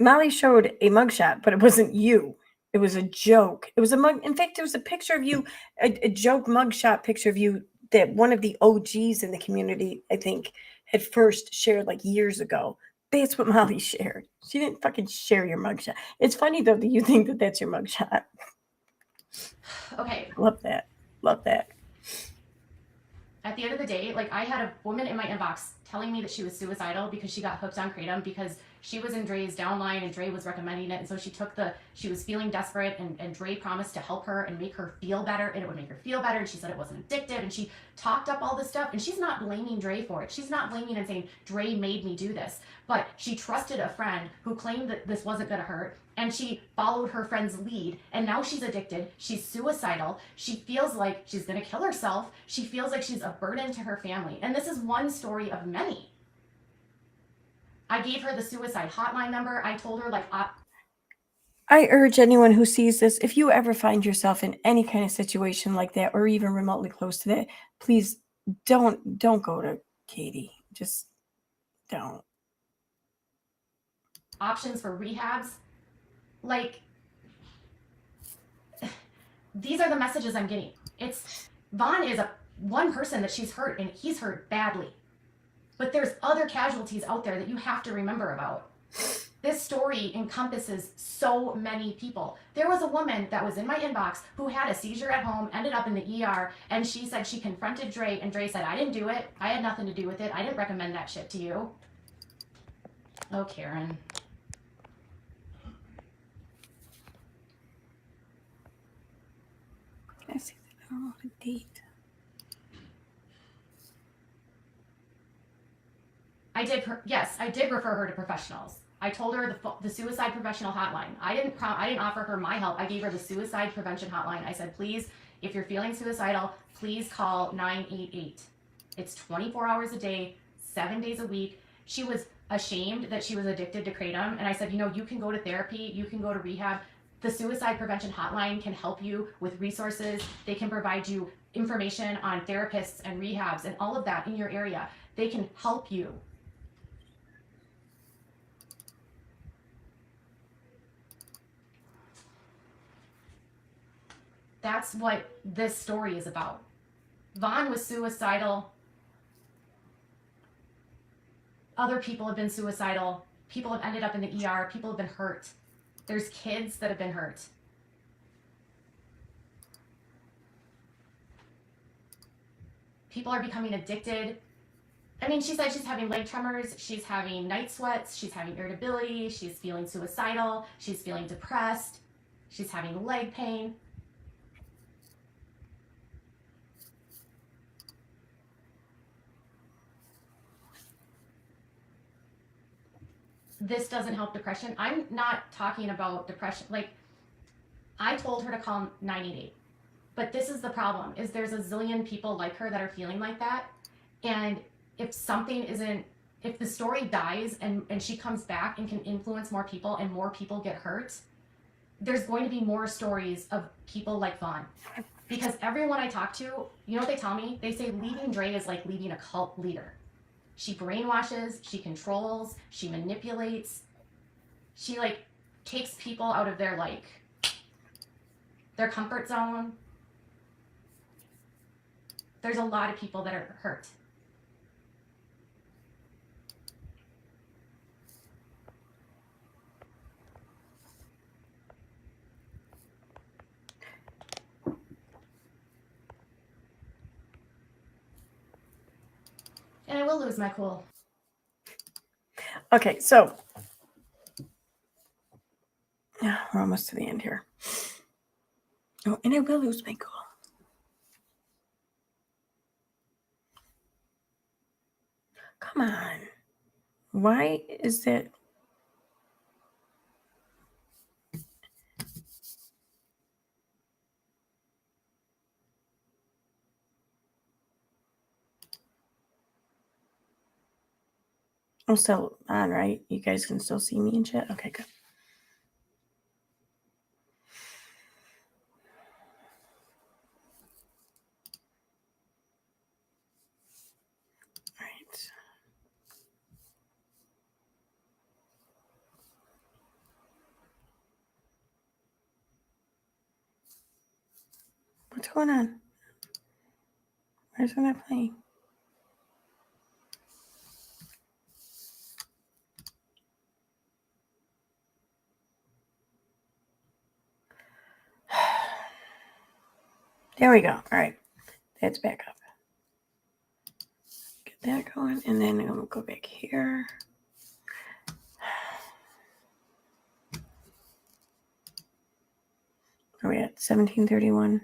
Molly showed a mugshot, but it wasn't you. It was a joke. It was a mug. In fact, there was a picture of you, a joke mugshot picture of you that one of the OGs in the community, I think, had first shared like years ago. That's what Molly shared. She didn't fucking share your mugshot. It's funny though that you think that that's your mugshot. Okay. Love that. Love that. At the end of the day, like, I had a woman in my inbox telling me that she was suicidal because she got hooked on Kratom because she was in Dre's downline and Dre was recommending it. And so she was feeling desperate, and Dre promised to help her and make her feel better, and it would make her feel better. And she said it wasn't addictive, and she talked up all this stuff. And she's not blaming Dre for it. She's not blaming and saying, Dre made me do this. But she trusted a friend who claimed that this wasn't going to hurt, and she followed her friend's lead, and now she's addicted. She's suicidal. She feels like she's going to kill herself. She feels like she's a burden to her family. And this is one story of many. I gave her the suicide hotline number. I told her, like, I urge anyone who sees this, if you ever find yourself in any kind of situation like that, or even remotely close to that, please don't go to Katie. Just don't. options for rehabs. Like, these are the messages I'm getting. It's Vaughn is one person that she's hurt, and he's hurt badly. But there's other casualties out there that you have to remember about. This story encompasses so many people. There was a woman that was in my inbox who had a seizure at home, ended up in the ER, and she said she confronted Dre, and Dre said, I didn't do it. I had nothing to do with it. I didn't recommend that shit to you. Oh, Karen. Can I see that? I don't know the date. I did refer her to professionals. I told her the suicide professional hotline. I didn't offer her my help. I gave her the suicide prevention hotline. I said, please, if you're feeling suicidal, please call 988. It's 24 hours a day, 7 days a week. She was ashamed that she was addicted to Kratom, and I said, you can go to therapy, you can go to rehab. The suicide prevention hotline can help you with resources. They can provide you information on therapists and rehabs and all of that in your area. They can help you. That's what this story is about. Vaughn was suicidal. Other people have been suicidal. People have ended up in the ER. People have been hurt. There's kids that have been hurt. People are becoming addicted. I mean, she said she's having leg tremors. She's having night sweats. She's having irritability. She's feeling suicidal. She's feeling depressed. She's having leg pain. This doesn't help depression. I'm not talking about depression. Like, I told her to call 988. But this is the problem, is there's a zillion people like her that are feeling like that. And if the story dies and she comes back and can influence more people and more people get hurt, there's going to be more stories of people like Vaughn. Because everyone I talk to, you know what they tell me? They say leading Dre is like leading a cult leader. She brainwashes, she controls, she manipulates. She takes people out of their comfort zone. There's a lot of people that are hurt. And I will lose my cool. Okay, so we're almost to the end here. Oh, and I will lose my cool. Come on. Why is that? I'm still on, right? You guys can still see me and shit? Okay, good. All right. What's going on? Why isn't that playing? There we go. All right. That's back up. Get that going. And then I'm going to go back here. Are we at 1731?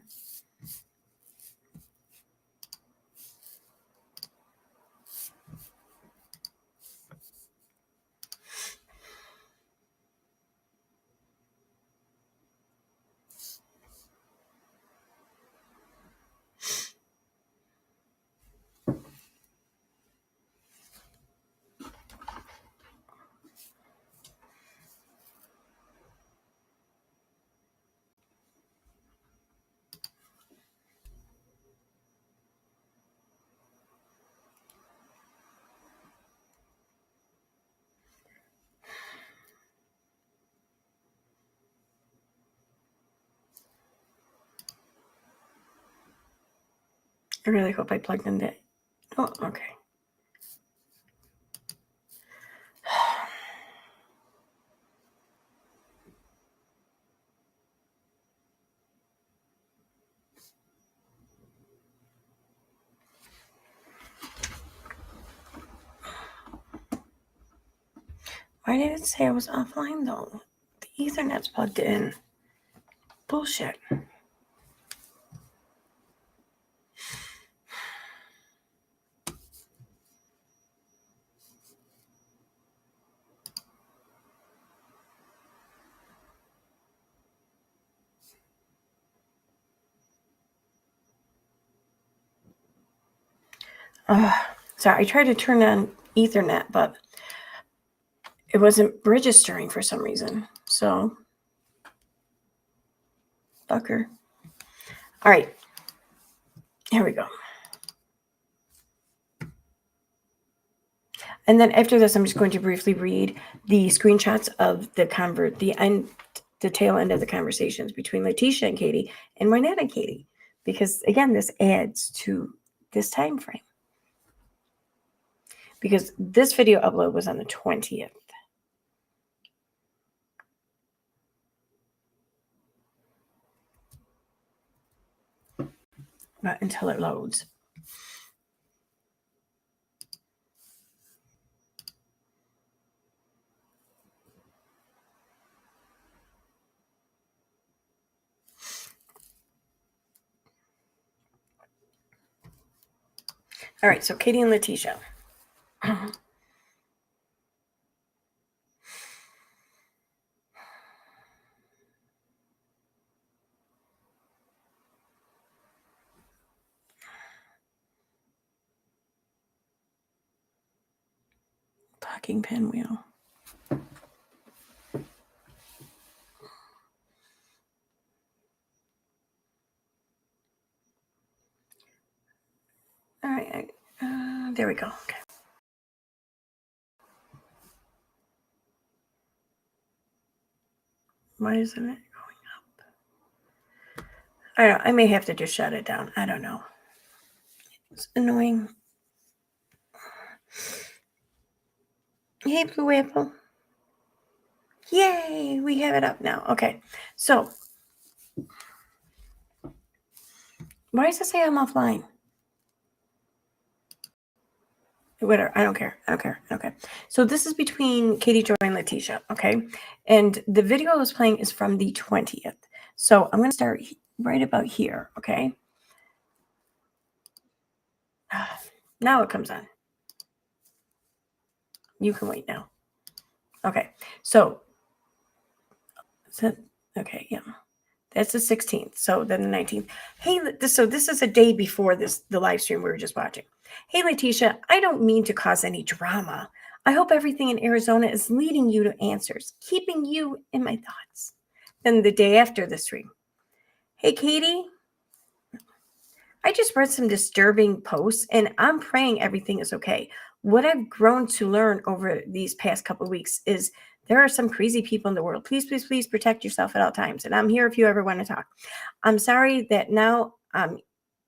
I really hope I plugged in that. Oh, okay. Why did it say I was offline though? The Ethernet's plugged in. Bullshit. Sorry, I tried to turn on Ethernet, but it wasn't registering for some reason. So, fucker. All right. Here we go. And then after this, I'm just going to briefly read the screenshots of the tail end of the conversations between Letitia and Katie and Rynette and Katie, because again, this adds to this time frame. Because this video upload was on the 20th. Not until it loads. All right, so Katie and Letitia. Talking pinwheel. All right, there we go. Okay. Why isn't it going up? I may have to just shut it down. I don't know. It's annoying. Hey, Blue Apple. Yay, we have it up now. Okay, so why does it say I'm offline? Whatever, I don't care. Okay. So this is between Katie, Joy, and Letitia, okay? And the video I was playing is from the 20th. So I'm going to start right about here, okay? Now it comes on. You can wait now. Okay, so okay, yeah. That's the 16th. So then the 19th. Hey, so this is a day before the live stream we were just watching. Hey, Letitia, I don't mean to cause any drama. I hope everything in Arizona is leading you to answers, keeping you in my thoughts. Then the day after the stream. Hey, Katie, I just read some disturbing posts and I'm praying everything is okay. What I've grown to learn over these past couple of weeks is there are some crazy people in the world. Please protect yourself at all times. And I'm here if you ever want to talk. I'm sorry that now I'm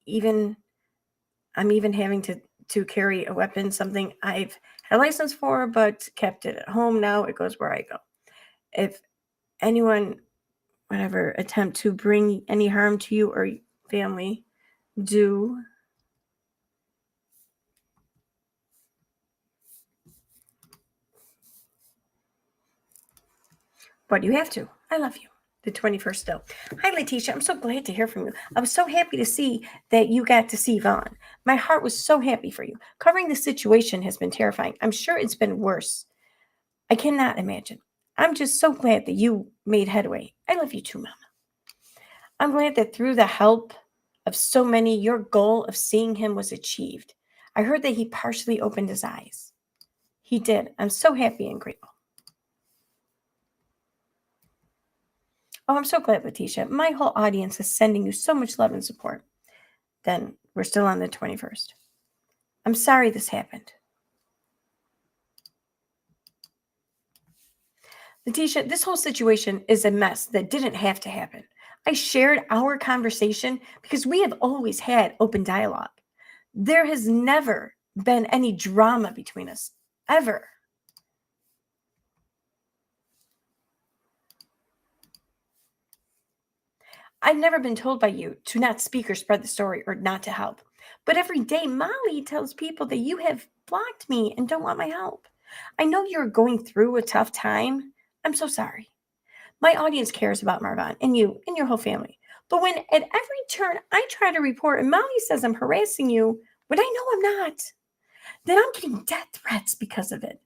even having to carry a weapon, something I've had a license for, but kept it at home. Now it goes where I go. If anyone would ever attempt to bring any harm to you or family do what you have to. I love you. The 21st still. Hi, Letitia. I'm so glad to hear from you. I was so happy to see that you got to see Vaughn. My heart was so happy for you. Covering the situation has been terrifying. I'm sure it's been worse. I cannot imagine. I'm just so glad that you made headway. I love you too, Mama. I'm glad that through the help of so many, your goal of seeing him was achieved. I heard that he partially opened his eyes. He did. I'm so happy and grateful. Oh, I'm so glad, Letitia. My whole audience is sending you so much love and support. Then we're still on the 21st. I'm sorry this happened. Letitia, this whole situation is a mess that didn't have to happen. I shared our conversation because we have always had open dialogue. There has never been any drama between us, ever. I've never been told by you to not speak or spread the story or not to help. But every day, Molly tells people that you have blocked me and don't want my help. I know you're going through a tough time. I'm so sorry. My audience cares about Marvin and you and your whole family. But when at every turn I try to report and Molly says I'm harassing you when I know I'm not, then I'm getting death threats because of it.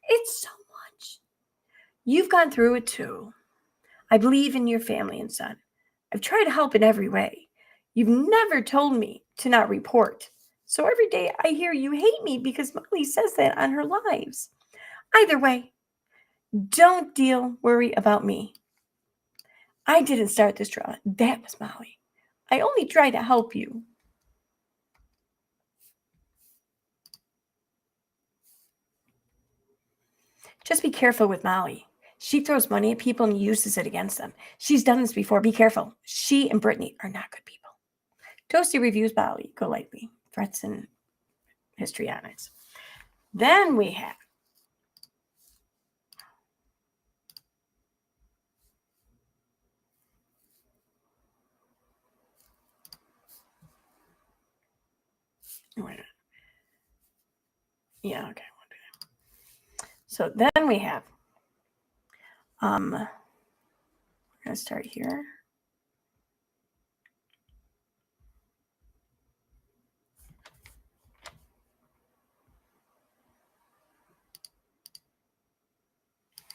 It's so much. You've gone through it too. I believe in your family and son. I've tried to help in every way. You've never told me to not report. So every day I hear you hate me because Molly says that on her lives. Either way, don't worry about me. I didn't start this drama. That was Molly. I only tried to help you. Just be careful with Molly. She throws money at people and uses it against them. She's done this before. Be careful. She and Brittany are not good people. Toasty reviews Molly Golightly. Threats and histrionics. Then we have yeah, okay. So then we have we're gonna start here.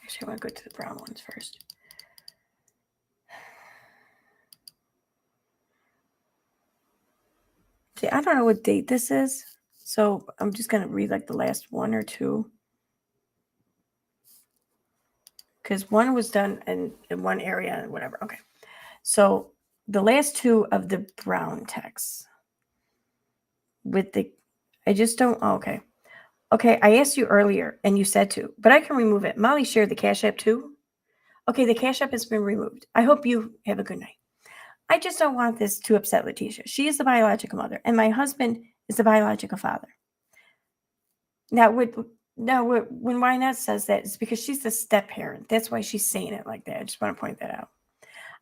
Actually, I want to go to the brown ones first. See, I don't know what date this is, so I'm just gonna read like the last one or two. Because one was done in one area and whatever. Okay. So the last two of the brown texts with the, I just don't, oh, okay. Okay, I asked you earlier and you said to, but I can remove it. Molly shared the Cash App too. Okay, the Cash App has been removed. I hope you have a good night. I just don't want this to upset Letitia. She is the biological mother and my husband is the biological father. Now, when Wynette says that, it's because she's the step parent. That's why she's saying it like that. I just want to point that out.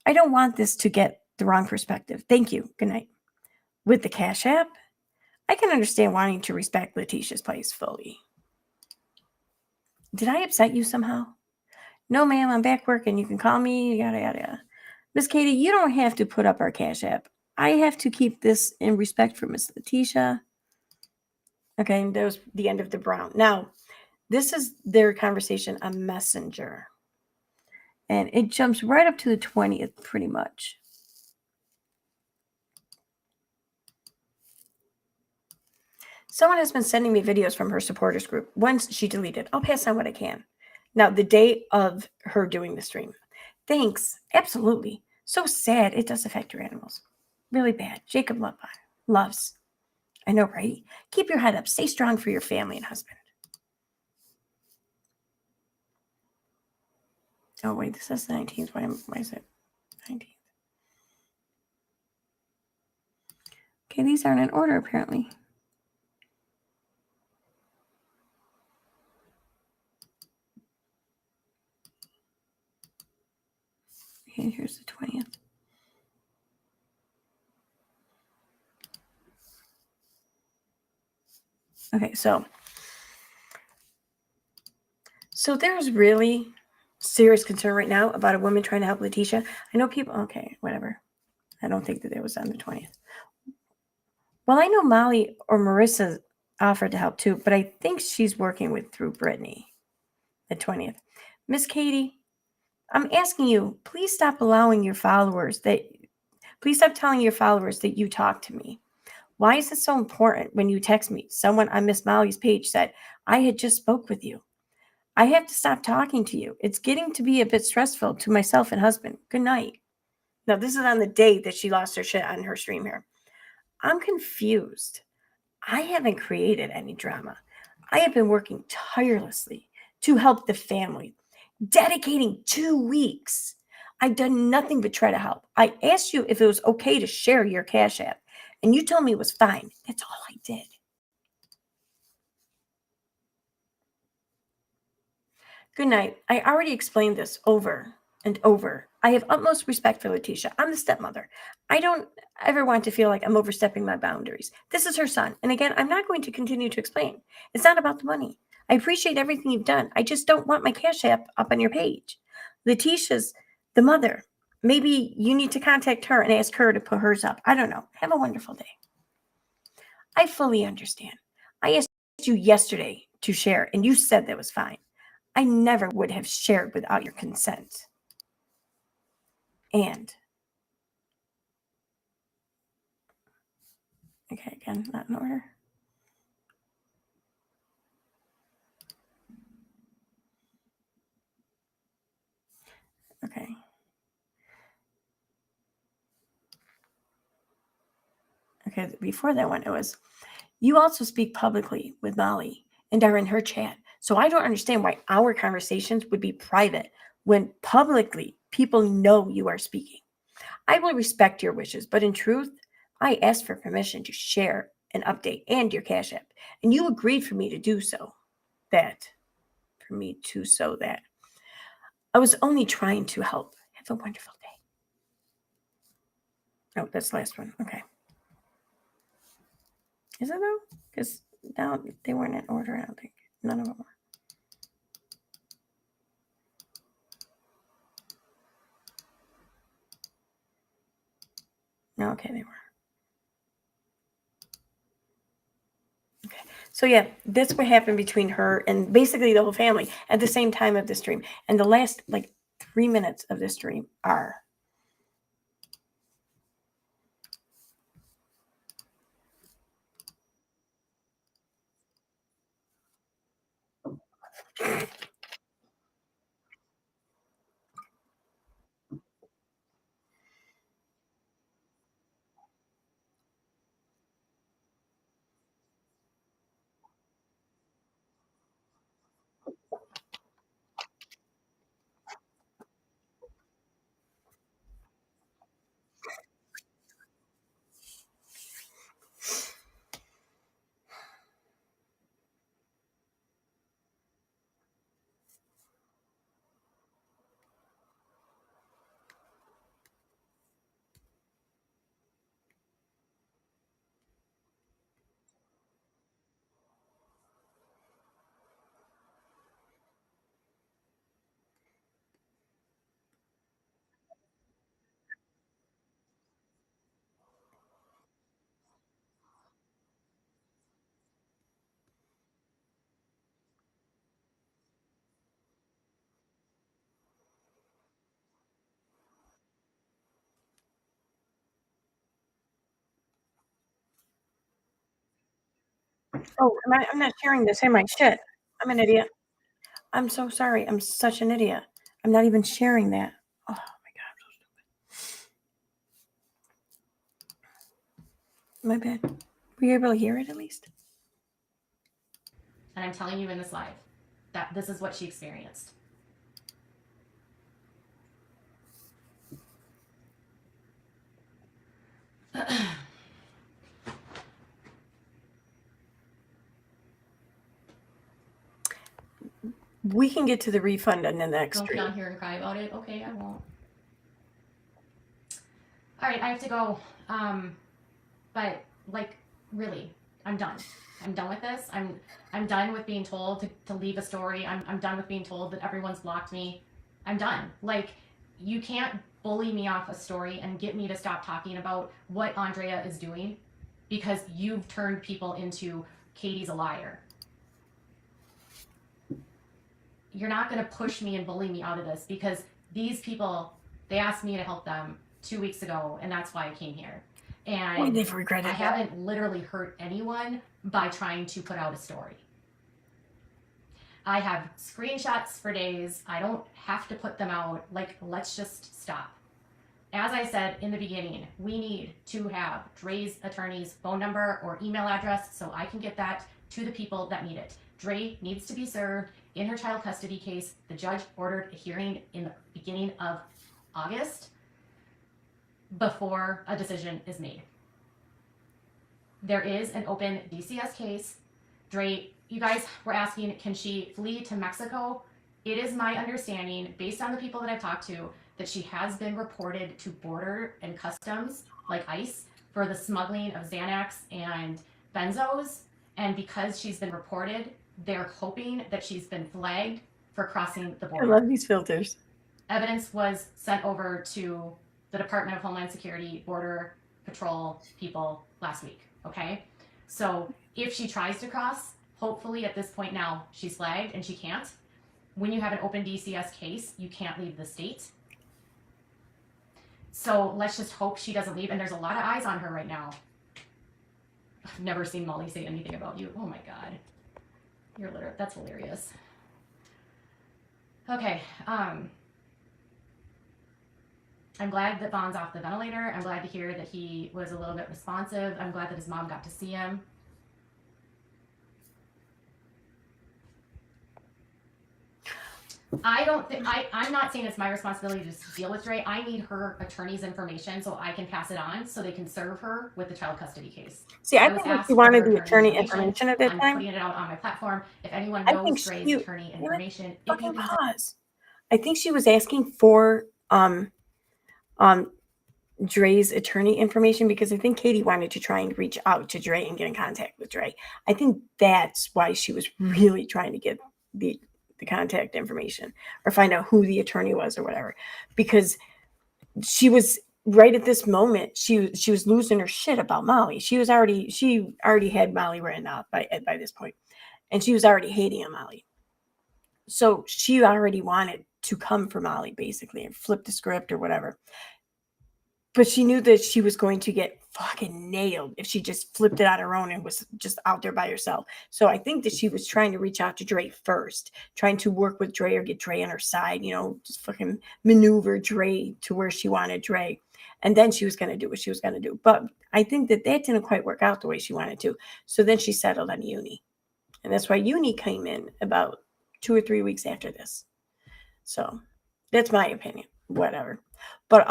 I don't want this to get the wrong perspective. Thank you. Good night. With the Cash App, I can understand wanting to respect Letitia's place fully. Did I upset you somehow? No, ma'am, I'm back working. You can call me, yada, yada, yada. Miss Katie, you don't have to put up our Cash App. I have to keep this in respect for Miss Letitia. Okay, and that was the end of the brown. Now, this is their conversation on Messenger. And it jumps right up to the 20th, pretty much. Someone has been sending me videos from her supporters group. Once she deleted, I'll pass on what I can. Now, the day of her doing the stream. Thanks. Absolutely. So sad. It does affect your animals. Really bad. Jacob loves. I know, right? Keep your head up. Stay strong for your family and husband. Oh, wait. This is the 19th. Why is it 19th? Okay, these aren't in order, apparently. Okay, here's the 20th. Okay, so there's really serious concern right now about a woman trying to help Letitia. I know people, okay, whatever. I don't think that it was on the 20th. Well, I know Molly or Marissa offered to help too, but I think she's working through Brittany, the 20th. Miss Katie, I'm asking you, please stop telling your followers that you talk to me. Why is it so important when you text me? Someone on Miss Molly's page said, I had just spoke with you. I have to stop talking to you. It's getting to be a bit stressful to myself and husband. Good night. Now, this is on the day that she lost her shit on her stream here. I'm confused. I haven't created any drama. I have been working tirelessly to help the family, dedicating 2 weeks. I've done nothing but try to help. I asked you if it was okay to share your Cash App, and you told me it was fine. That's all I did. Good night. I already explained this over and over. I have utmost respect for Letitia. I'm the stepmother. I don't ever want to feel like I'm overstepping my boundaries. This is her son. And again, I'm not going to continue to explain. It's not about the money. I appreciate everything you've done. I just don't want my Cash App up on your page. Letitia's the mother. Maybe you need to contact her and ask her to put hers up. I don't know. Have a wonderful day. I fully understand. I asked you yesterday to share, and you said that was fine. I never would have shared without your consent. And, okay, again, not in order. Okay. Okay, before that one, it was, you also speak publicly with Molly and are in her chat. So I don't understand why our conversations would be private when publicly people know you are speaking. I will respect your wishes, but in truth, I asked for permission to share an update and your Cash App, and you agreed for me to do so. That. I was only trying to help. Have a wonderful day. Oh, that's the last one. Okay. Is it though? Because now they weren't in order, I don't think. None of them were. No, okay, they were. Okay. So yeah, that's what happened between her and basically the whole family at the same time of the stream. And the last 3 minutes of the stream are oh, I'm not sharing this. Hey, my shit. I'm an idiot. I'm so sorry. I'm such an idiot. I'm not even sharing that. Oh my god. My bad. Were you able to hear it at least? And I'm telling you in this live that this is what she experienced. We can get to the refund in the next Don't get stream. on here and cry about it. Okay, I won't. All right, I have to go. But really, I'm done. I'm done with this. I'm done with being told to leave a story. I'm done with being told that everyone's blocked me. I'm done. Like, you can't bully me off a story and get me to stop talking about what Andrea is doing because you've turned people into Katie's a liar. You're not going to push me and bully me out of this because these people, they asked me to help them 2 weeks ago, and that's why I came here. And they've regretted I that. haven't literally hurt anyone by trying to put out a story. I have screenshots for days. I don't have to put them out. Like, let's just stop. As I said in the beginning, we need to have Dre's attorney's phone number or email address so I can get that to the people that need it. Dre needs to be served in her child custody case. The judge ordered a hearing in the beginning of August before a decision is made. There is an open DCS case. Dre, you guys were asking, can she flee to Mexico? It is my understanding, based on the people that I've talked to, that she has been reported to border and customs, like ICE, for the smuggling of Xanax and benzos. And because she's been reported, they're hoping that she's been flagged for crossing the I border. love these filters. Evidence was sent over to the Department of Homeland Security Border Patrol people last week, okay? So if she tries to cross, hopefully at this point now she's flagged and she can't. When you have an open DCS case, you can't leave the state. So let's just hope she doesn't leave. And there's a lot of eyes on her right now. I've never seen Molly say anything about you. Oh my God. You're literally, that's hilarious. Okay. I'm glad that Vaughn's off the ventilator. I'm glad to hear that he was a little bit responsive. I'm glad that his mom got to see him. I don't think I'm not saying it's my responsibility to deal with Dre. I need her attorney's information so I can pass it on so they can serve her with the child custody case. See, I think she wanted the attorney information at that I'm time. putting it out on my platform. If anyone I knows think Dre's attorney information, if you fucking can pause. I think she was asking for Dre's attorney information because I think Katie wanted to try and reach out to Dre and get in contact with Dre. I think that's why she was really trying to get the contact information or find out who the attorney was or whatever, because she was right at this moment. She was losing her shit about Molly. She already had Molly written out by this point, and she was already hating on Molly. So she already wanted to come for Molly basically and flip the script or whatever. But she knew that she was going to get fucking nailed if she just flipped it on her own and was just out there by herself. So I think that she was trying to reach out to Dre first, trying to work with Dre or get Dre on her side, just fucking maneuver Dre to where she wanted Dre. And then she was going to do what she was going to do. But I think that didn't quite work out the way she wanted to. So then she settled on Uni. And that's why Uni came in about 2 or 3 weeks after this. So that's my opinion. Whatever. But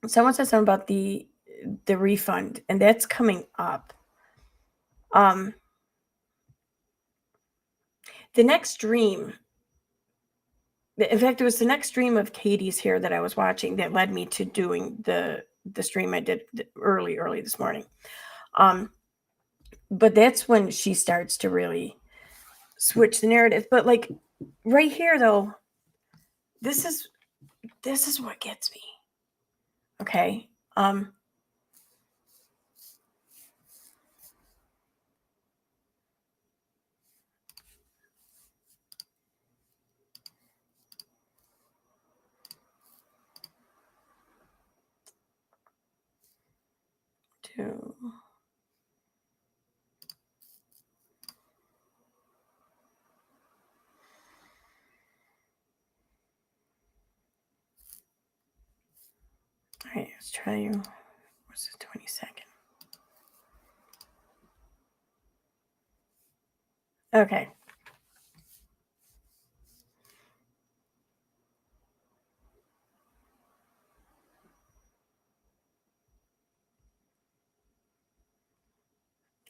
someone said something about the refund, and that's coming up. The next stream, in fact, it was the next stream of Katie's here that I was watching that led me to doing the stream I did early this morning. But that's when she starts to really switch the narrative. But like right here, though, this is what gets me. Okay. All right, let's try you. What's the 22nd? Okay.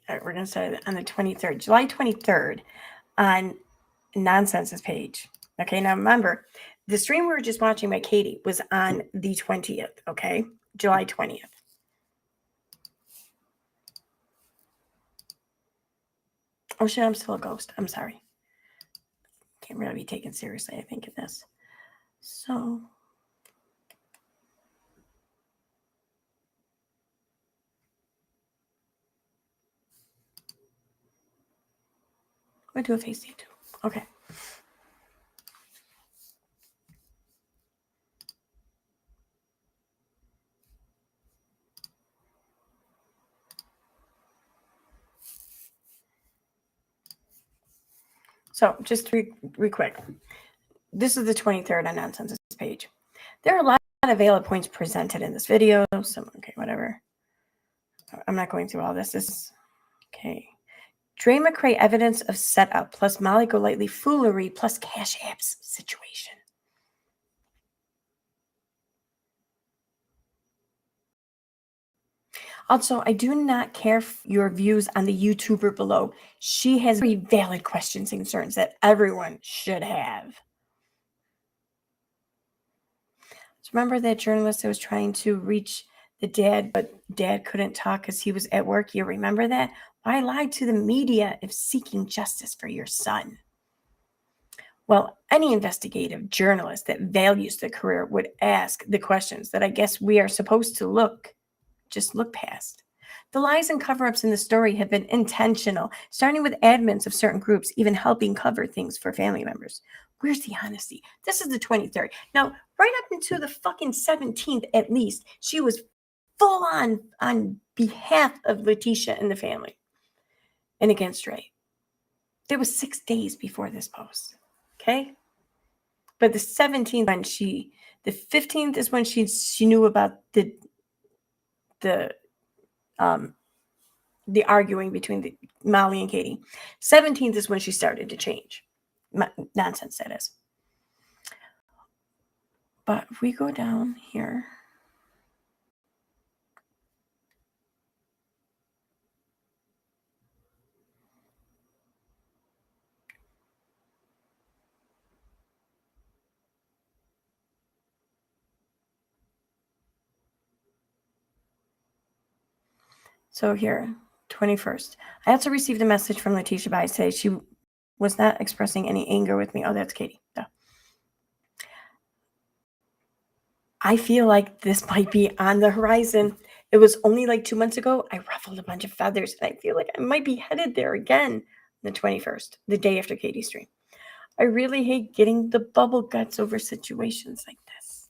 All right, we're going to start on the 23rd, July 23rd on Nonsense's page. Okay, now remember, the stream we were just watching by Katie was on the 20th, okay? July 20th. Oh shit, I'm still a ghost. I'm sorry. Can't really be taken seriously, I think, in this. So I'm gonna do a face tattoo. Okay. So just real quick. This is the 23rd on Nonsense's page. There are a lot of valid points presented in this video. So, okay, whatever. I'm not going through all this. This is, okay. Dre McCray evidence of setup plus Molly Golightly foolery plus Cash Apps situation. Also, I do not care for your views on the YouTuber below. She has very valid questions and concerns that everyone should have. So remember that journalist that was trying to reach the dad, but dad couldn't talk because he was at work? You remember that? Why lie to the media if seeking justice for your son? Well, any investigative journalist that values the career would ask the questions that I guess we are supposed to just look past. The lies and cover-ups in the story have been intentional, starting with admins of certain groups even helping cover things for family members. Where's the honesty? This is the 23rd. Now, right up until the fucking 17th at least, she was full on behalf of Letitia and the family and against Ray. There was 6 days before this post. Okay? But the 17th, the 15th is when she knew about the arguing between Molly and Katie. 17th is when she started to change. Nonsense, that is. But if we go down here. So here, 21st. I also received a message from Letitia by say she was not expressing any anger with me. Oh, that's Katie. Duh. I feel like this might be on the horizon. It was only like 2 months ago. I ruffled a bunch of feathers, and I feel like I might be headed there again the 21st, the day after Katie's stream. I really hate getting the bubble guts over situations like this.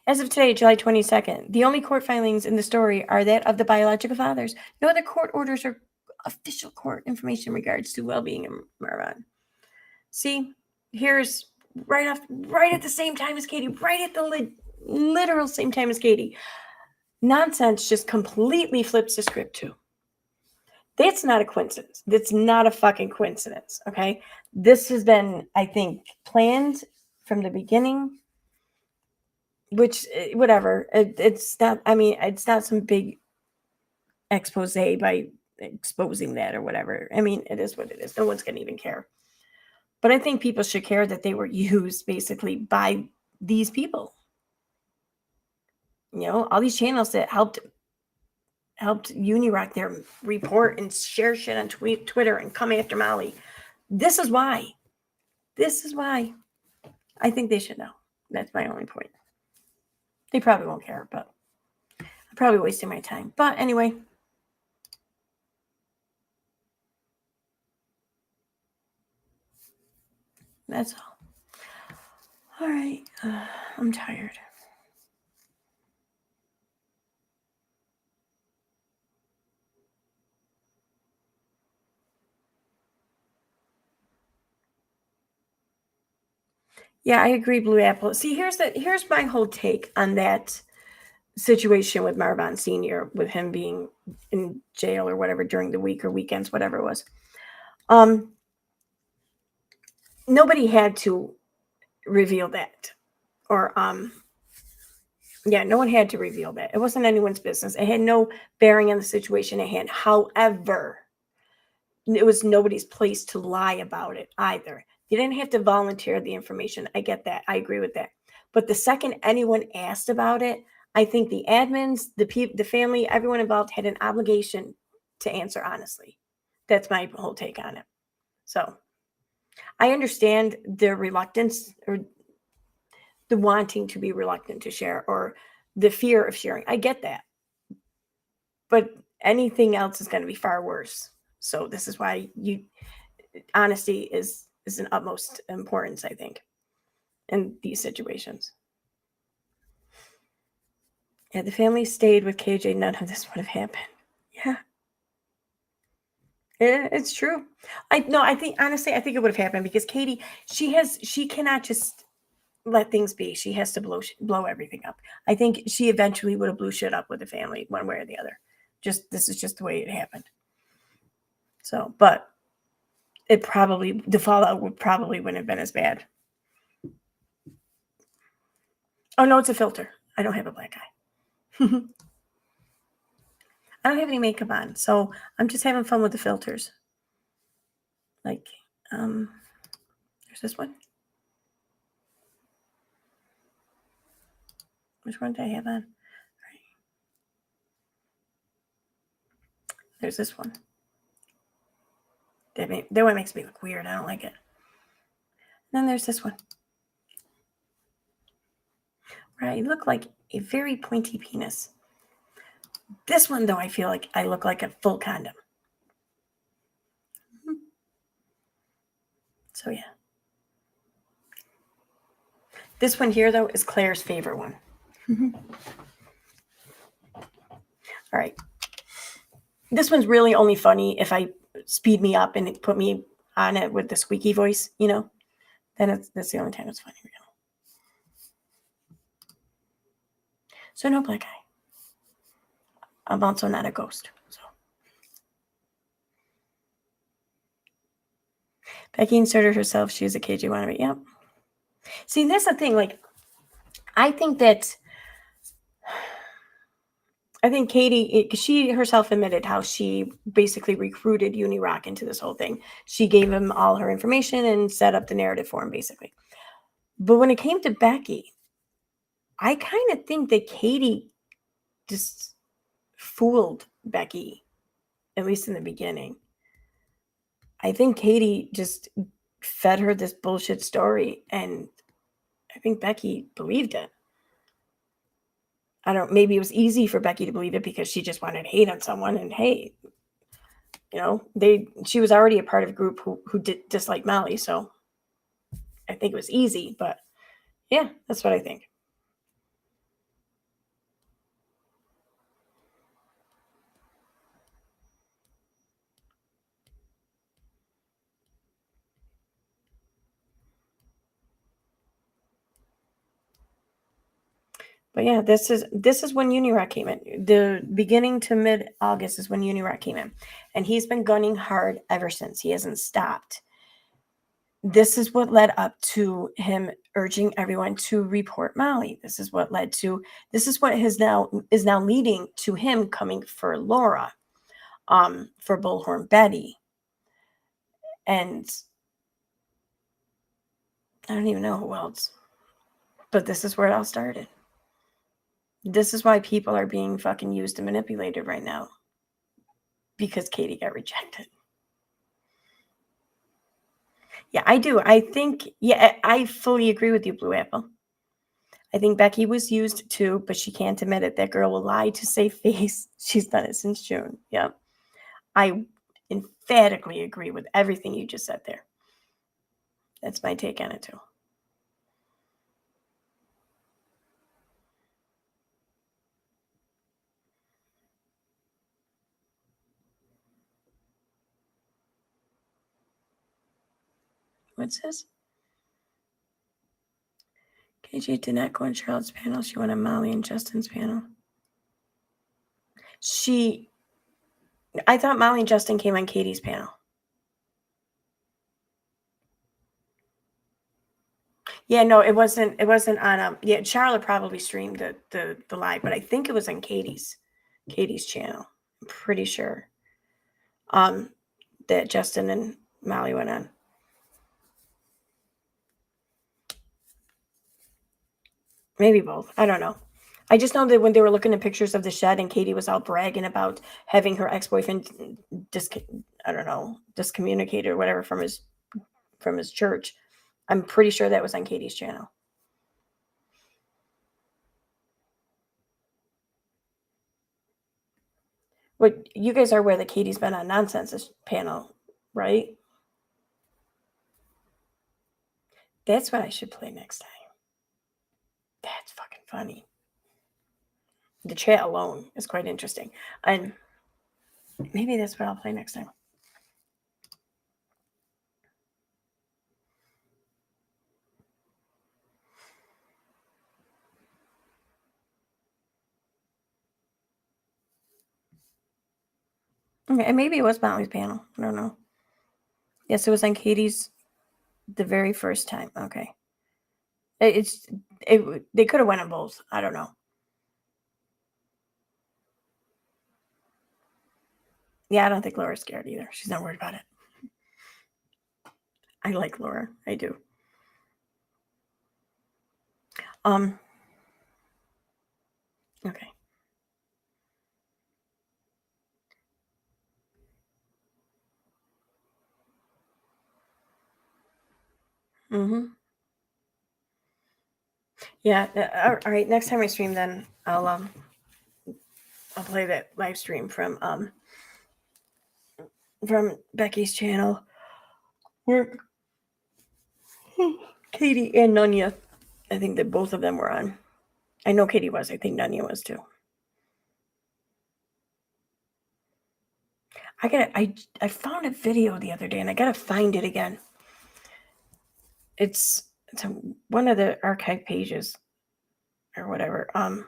As of today, July 22nd, the only court filings in the story are that of the biological fathers. No other court orders or official court information in regards to well-being of Marwan. See, here's right at the same time as Katie, right at the literal same time as Katie. Nonsense just completely flips the script too. That's not a coincidence. That's not a fucking coincidence, okay? This has been, I think, planned from the beginning, which, whatever. It's not, I mean, it's not some big expose by exposing that or whatever. I mean, it is what it is. No one's going to even care. But I think people should care that they were used basically by these people. You know, all these channels that helped Unirock their report and share shit on Twitter and come after Molly. This is why. This is why. I think they should know. That's my only point. They probably won't care, but I'm probably wasting my time. But anyway. That's all. All right. I'm tired. Yeah, I agree, Blue Apple. See, here's my whole take on that situation with Marwan Sr., with him being in jail or whatever during the week or weekends, whatever it was. Nobody had to reveal that. Or no one had to reveal that. It wasn't anyone's business. It had no bearing on the situation at hand. However, it was nobody's place to lie about it either. You didn't have to volunteer the information. I get that. I agree with that. But the second anyone asked about it, I think the admins, the family, everyone involved had an obligation to answer honestly. That's my whole take on it. So I understand the reluctance or the wanting to be reluctant to share or the fear of sharing. I get that. But anything else is going to be far worse. So this is why honesty is an utmost importance, I think, in these situations. Had the family stayed with KJ, none of this would have happened. Yeah. Yeah, it's true. I think honestly, I think it would have happened because Katie, she cannot just let things be. She has to blow everything up. I think she eventually would have blew shit up with the family one way or the other. This is just the way it happened. So, but the fallout wouldn't have been as bad. Oh no, it's a filter. I don't have a black eye. I don't have any makeup on, so I'm just having fun with the filters. Like, there's this one. Which one did I have on? Right. There's this one. That one makes me look weird. I don't like it. And then there's this one. Where I look like a very pointy penis. This one, though, I feel like I look like a full condom. So, yeah. This one here, though, is Claire's favorite one. All right. This one's really only funny if I speed me up and put me on it with the squeaky voice, then that's the only time it's funny. So no black eye. I'm also not a ghost. So Becky inserted herself. She was a KJ wannabe. Yep. See, that's the thing. Like, I think Katie, she herself admitted how she basically recruited Unirock into this whole thing. She gave him all her information and set up the narrative for him, basically. But when it came to Becky, I kind of think that Katie just fooled Becky, at least in the beginning. I think Katie just fed her this bullshit story, and I think Becky believed it. Maybe it was easy for Becky to believe it because she just wanted to hate on someone, and hey, she was already a part of a group who did dislike Molly, so I think it was easy, but yeah, that's what I think. But yeah, this is when Unirock came in. The beginning to mid-August is when Unirock came in. And he's been gunning hard ever since. He hasn't stopped. This is what led up to him urging everyone to report Molly. This is what is now leading to him coming for Laura, for Bullhorn Betty. And I don't even know who else. But this is where it all started. This is why people are being fucking used and manipulated right now. Because Katie got rejected. Yeah, I do. I think, I fully agree with you, Blue Apple. I think Becky was used too, but she can't admit it. That girl will lie to save face. She's done it since June. Yeah. I emphatically agree with everything you just said there. That's my take on it too. What's this? KJ did not go on Charlotte's panel. She went on Molly and Justin's panel. I thought Molly and Justin came on Katie's panel. Yeah, no, it wasn't on Charlotte probably streamed the live, but I think it was on Katie's channel. I'm pretty sure. That Justin and Molly went on. Maybe both. I don't know. I just know that when they were looking at pictures of the shed and Katie was out bragging about having her ex-boyfriend I don't know, discommunicated or whatever from his church. I'm pretty sure that was on Katie's channel. What you guys are aware that Katie's been on Nonsense's panel, right? That's what I should play next time. That's fucking funny. The chat alone is quite interesting. And maybe that's what I'll play next time. Okay, and maybe it was Molly's panel. I don't know. Yes, it was on Katie's the very first time. Okay. They could have went on both. I don't know. Yeah, I don't think Laura's scared either. She's not worried about it. I like Laura. I do. Okay. Mm-hmm. Yeah. All right. Next time I stream, then I'll play that live stream from Becky's channel where Katie and Nunya, I think that both of them were on. I know Katie was. I think Nunya was too. I found a video the other day and I gotta find it again. It's one of the archive pages or whatever. I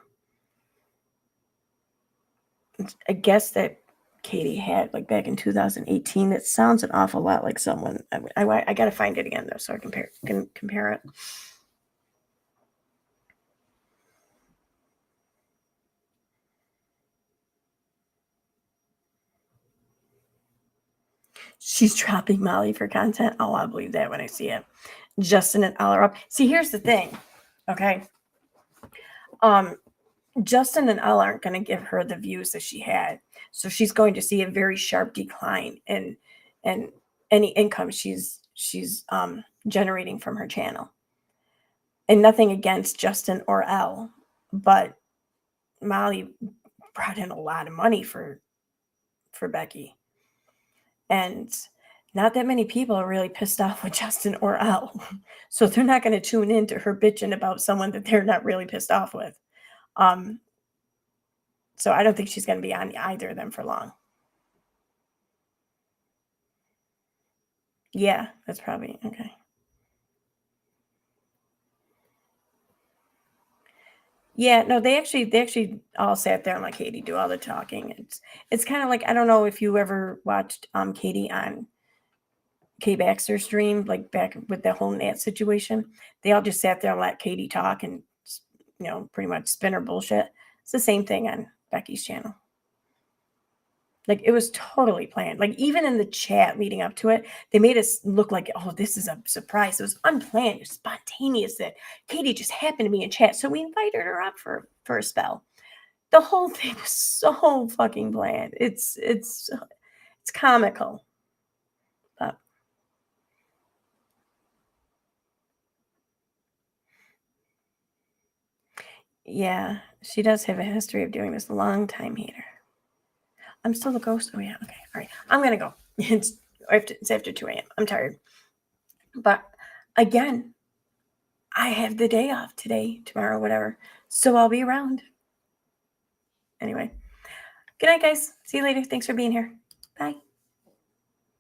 guess that Katie had like back in 2018. It sounds an awful lot like someone. I gotta find it again though, so I can compare it. She's dropping Molly for content. Oh, I'll believe that when I see it. Justin and Elle are up. See, here's the thing. Okay. Justin and Elle aren't going to give her the views that she had. So she's going to see a very sharp decline in any income she's generating from her channel. And nothing against Justin or Elle, but Molly brought in a lot of money for Becky. And not that many people are really pissed off with Justin or Elle. So they're not going to tune into her bitching about someone that they're not really pissed off with. So I don't think she's going to be on either of them for long. Yeah, that's probably okay. Yeah, no, they actually all sat there and let Katie do all the talking. It's kind of like, I don't know if you ever watched Katie on Kay Baxter's stream, like back with the whole Nat situation. They all just sat there and let Katie talk and pretty much spin her bullshit. It's the same thing on Becky's channel. Like it was totally planned. Like even in the chat leading up to it, they made us look like, oh, this is a surprise. It was unplanned, it was spontaneous that Katie just happened to be in chat. So we invited her up for a spell. The whole thing was so fucking planned. It's comical. But yeah, she does have a history of doing this. Long time hater. I'm still the ghost. Oh yeah, okay. All right. I'm gonna go. It's after 2 a.m. I'm tired. But again, I have the day off today, tomorrow, whatever. So I'll be around. Anyway. Good night, guys. See you later. Thanks for being here. Bye.